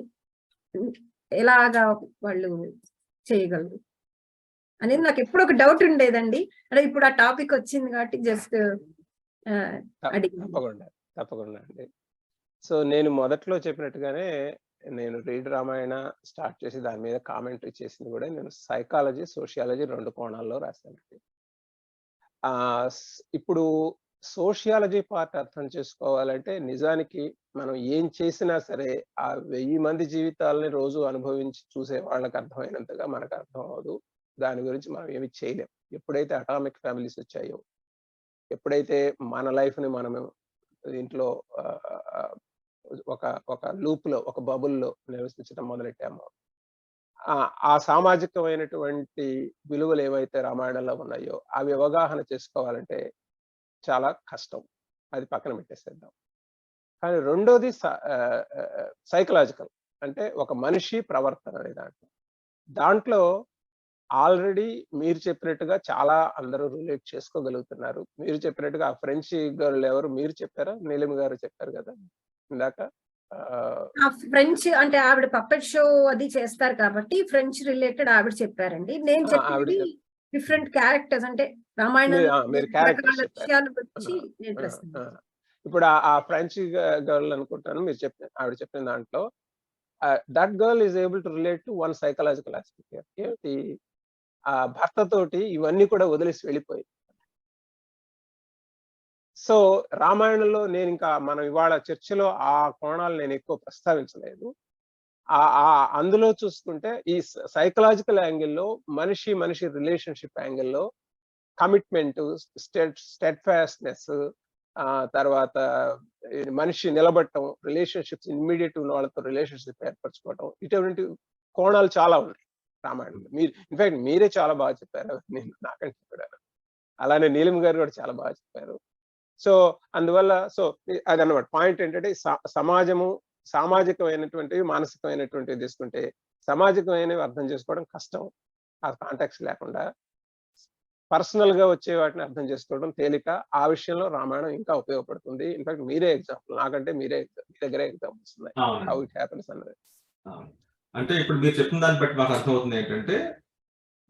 ఎలాగా వాళ్ళు చేయగలరు అనేది నాకు ఎప్పుడు ఒక డౌట్ ఉండేదండి. అంటే ఇప్పుడు ఆ టాపిక్ వచ్చింది కాబట్టి జస్ట్ తప్పకుండా అండి. సో నేను మొదట్లో చెప్పినట్టుగానే నేను రీడ్ రామాయణ స్టార్ట్ చేసి దాని మీద కామెంటరీ చేసింది కూడా నేను సైకాలజీ, సోషియాలజీ 2 కోణాల్లో రాశానండి. ఇప్పుడు సోషియాలజీ పార్ట్ అర్థం చేసుకోవాలంటే నిజానికి మనం ఏం చేసినా సరే ఆ 1000 మంది జీవితాలని రోజు అనుభవించి చూసే వాళ్ళకి అర్థమైనంతగా మనకు అర్థం అవ్వదు. దాని గురించి మనం ఏమి చేయలేం. ఎప్పుడైతే అటామిక్ ఫ్యామిలీస్ వచ్చాయో, ఎప్పుడైతే మన లైఫ్ ని మనము దీంట్లో ఒక లూప్ లో, ఒక బబుల్లో నివసించడం మొదలెట్టామో, ఆ సామాజికమైనటువంటి విలువలు ఏవైతే రామాయణంలో ఉన్నాయో అవి అవగాహన చేసుకోవాలంటే చాలా కష్టం. అది పక్కన పెట్టేసేద్దాం. కానీ రెండోది సైకలాజికల్, అంటే ఒక మనిషి ప్రవర్తన అనే దాంట్లో ఆల్రెడీ మీరు చెప్పినట్టుగా చాలా అందరూ రిలేట్ చేసుకోగలుగుతున్నారు. మీరు చెప్పినట్టుగా ఆ ఫ్రెంచ్ గర్ల్ ఎవరు మీరు చెప్పారా? నీలిమ గారు చెప్పారు కదా ఇందాక. ఫ్రెంచ్ అంటే ఆవిడ పప్పెట్ షో అది చేస్తారు కాబట్టి ఫ్రెంచ్ రిలేటెడ్ ఆవిడ చెప్పారండి. నేను చెప్పింది డిఫరెంట్ క్యారెక్టర్స్, అంటే రామాయణం విషయాల గురించి. ఇప్పుడు ఆ ఫ్రెంచ్ గర్ల్ అనుకుంటాను మీరు ఆవిడ చెప్పిన దాంట్లో that girl is able to relate to one psychological aspect. ఏంటి, ఆ భర్తతోటి ఇవన్నీ కూడా వదిలేసి వెళ్ళిపోయింది. సో రామాయణంలో నేను ఇంకా మనం ఇవాళ చర్చలో ఆ కోణాలు నేను ఎక్కువ ప్రస్తావించలేదు. అందులో చూసుకుంటే ఈ సైకలాజికల్ యాంగిల్లో మనిషి రిలేషన్షిప్ యాంగిల్లో కమిట్మెంట్, స్టెడ్ఫాస్ట్నెస్, తర్వాత మనిషి నిలబడటం, రిలేషన్షిప్స్, ఇమ్మీడియట్ ఉన్న వాళ్ళతో రిలేషన్షిప్ ఏర్పరచుకోవటం, ఇటువంటి కోణాలు చాలా ఉన్నాయి రామాయణంలో. మీరు ఇన్ఫాక్ట్ మీరే చాలా బాగా చెప్పారు, నేను నాకంటే చెప్పాను. అలానే నీలిమ గారు కూడా చాలా బాగా చెప్పారు. సో అందువల్ల అదన్నమాట పాయింట్. ఏంటంటే సమాజము సామాజికమైనటువంటివి, మానసికమైనటువంటివి తీసుకుంటే సామాజికమైనవి అర్థం చేసుకోవడం కష్టం. ఆ కాంటాక్ట్స్ లేకుండా పర్సనల్ గా వచ్చే వాటిని అర్థం చేసుకోవడం తేలిక. ఆ విషయంలో రామాయణం ఇంకా ఉపయోగపడుతుంది. ఇన్ఫాక్ట్ మీరే ఎగ్జాంపుల్, నాకంటే మీ దగ్గరే ఎగ్జాంపుల్స్ ఉన్నాయి హౌ ఇట్ హ్యాపెన్స్ అన్నది. అంటే ఇప్పుడు మీరు చెప్పిన దాన్ని బట్టి మాకు అర్థమవుతుంది ఏంటంటే,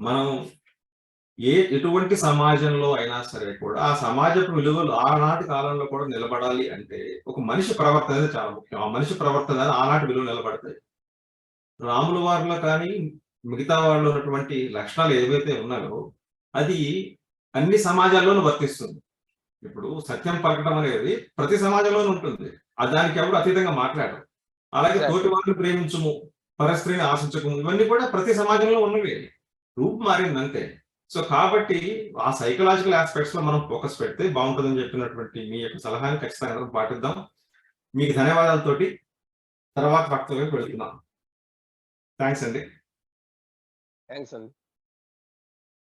మనం ఎటువంటి సమాజంలో అయినా సరే కూడా ఆ సమాజపు విలువలు ఆనాటి కాలంలో కూడా నిలబడాలి అంటే ఒక మనిషి ప్రవర్తన అనేది చాలా ముఖ్యం. ఆ మనిషి ప్రవర్తన ఆనాటి విలువలు నిలబడతాయి. రాముల వారిలో కానీ మిగతా వాళ్ళు ఉన్నటువంటి లక్షణాలు ఏవైతే ఉన్నాయో అది అన్ని సమాజాల్లోనూ వర్తిస్తుంది. ఇప్పుడు సత్యం పలకడం అనేది ప్రతి సమాజంలోనూ ఉంటుంది. దానికి ఎవరు అతీతంగా మాట్లాడరు. అలాగే తోటి వారిని ప్రేమించుము, పరస్త్రీని ఆశించకము, ఇవన్నీ కూడా ప్రతి సమాజంలో ఉన్నవి. రూపు మారింది అంతే. సో కాబట్టి ఆ సైకలాజికల్ ఆస్పెక్ట్స్ లో మనం ఫోకస్ పెడితే బాగుంటుందని చెప్పినటువంటి మీ యొక్క సలహాని ఖచ్చితంగా అందరం పాటిద్దాం. మీకు ధన్యవాదాలతోటి తర్వాత వక్తవ్యం పెడుతున్నాం. థ్యాంక్స్ అండి. థ్యాంక్స్ అండి.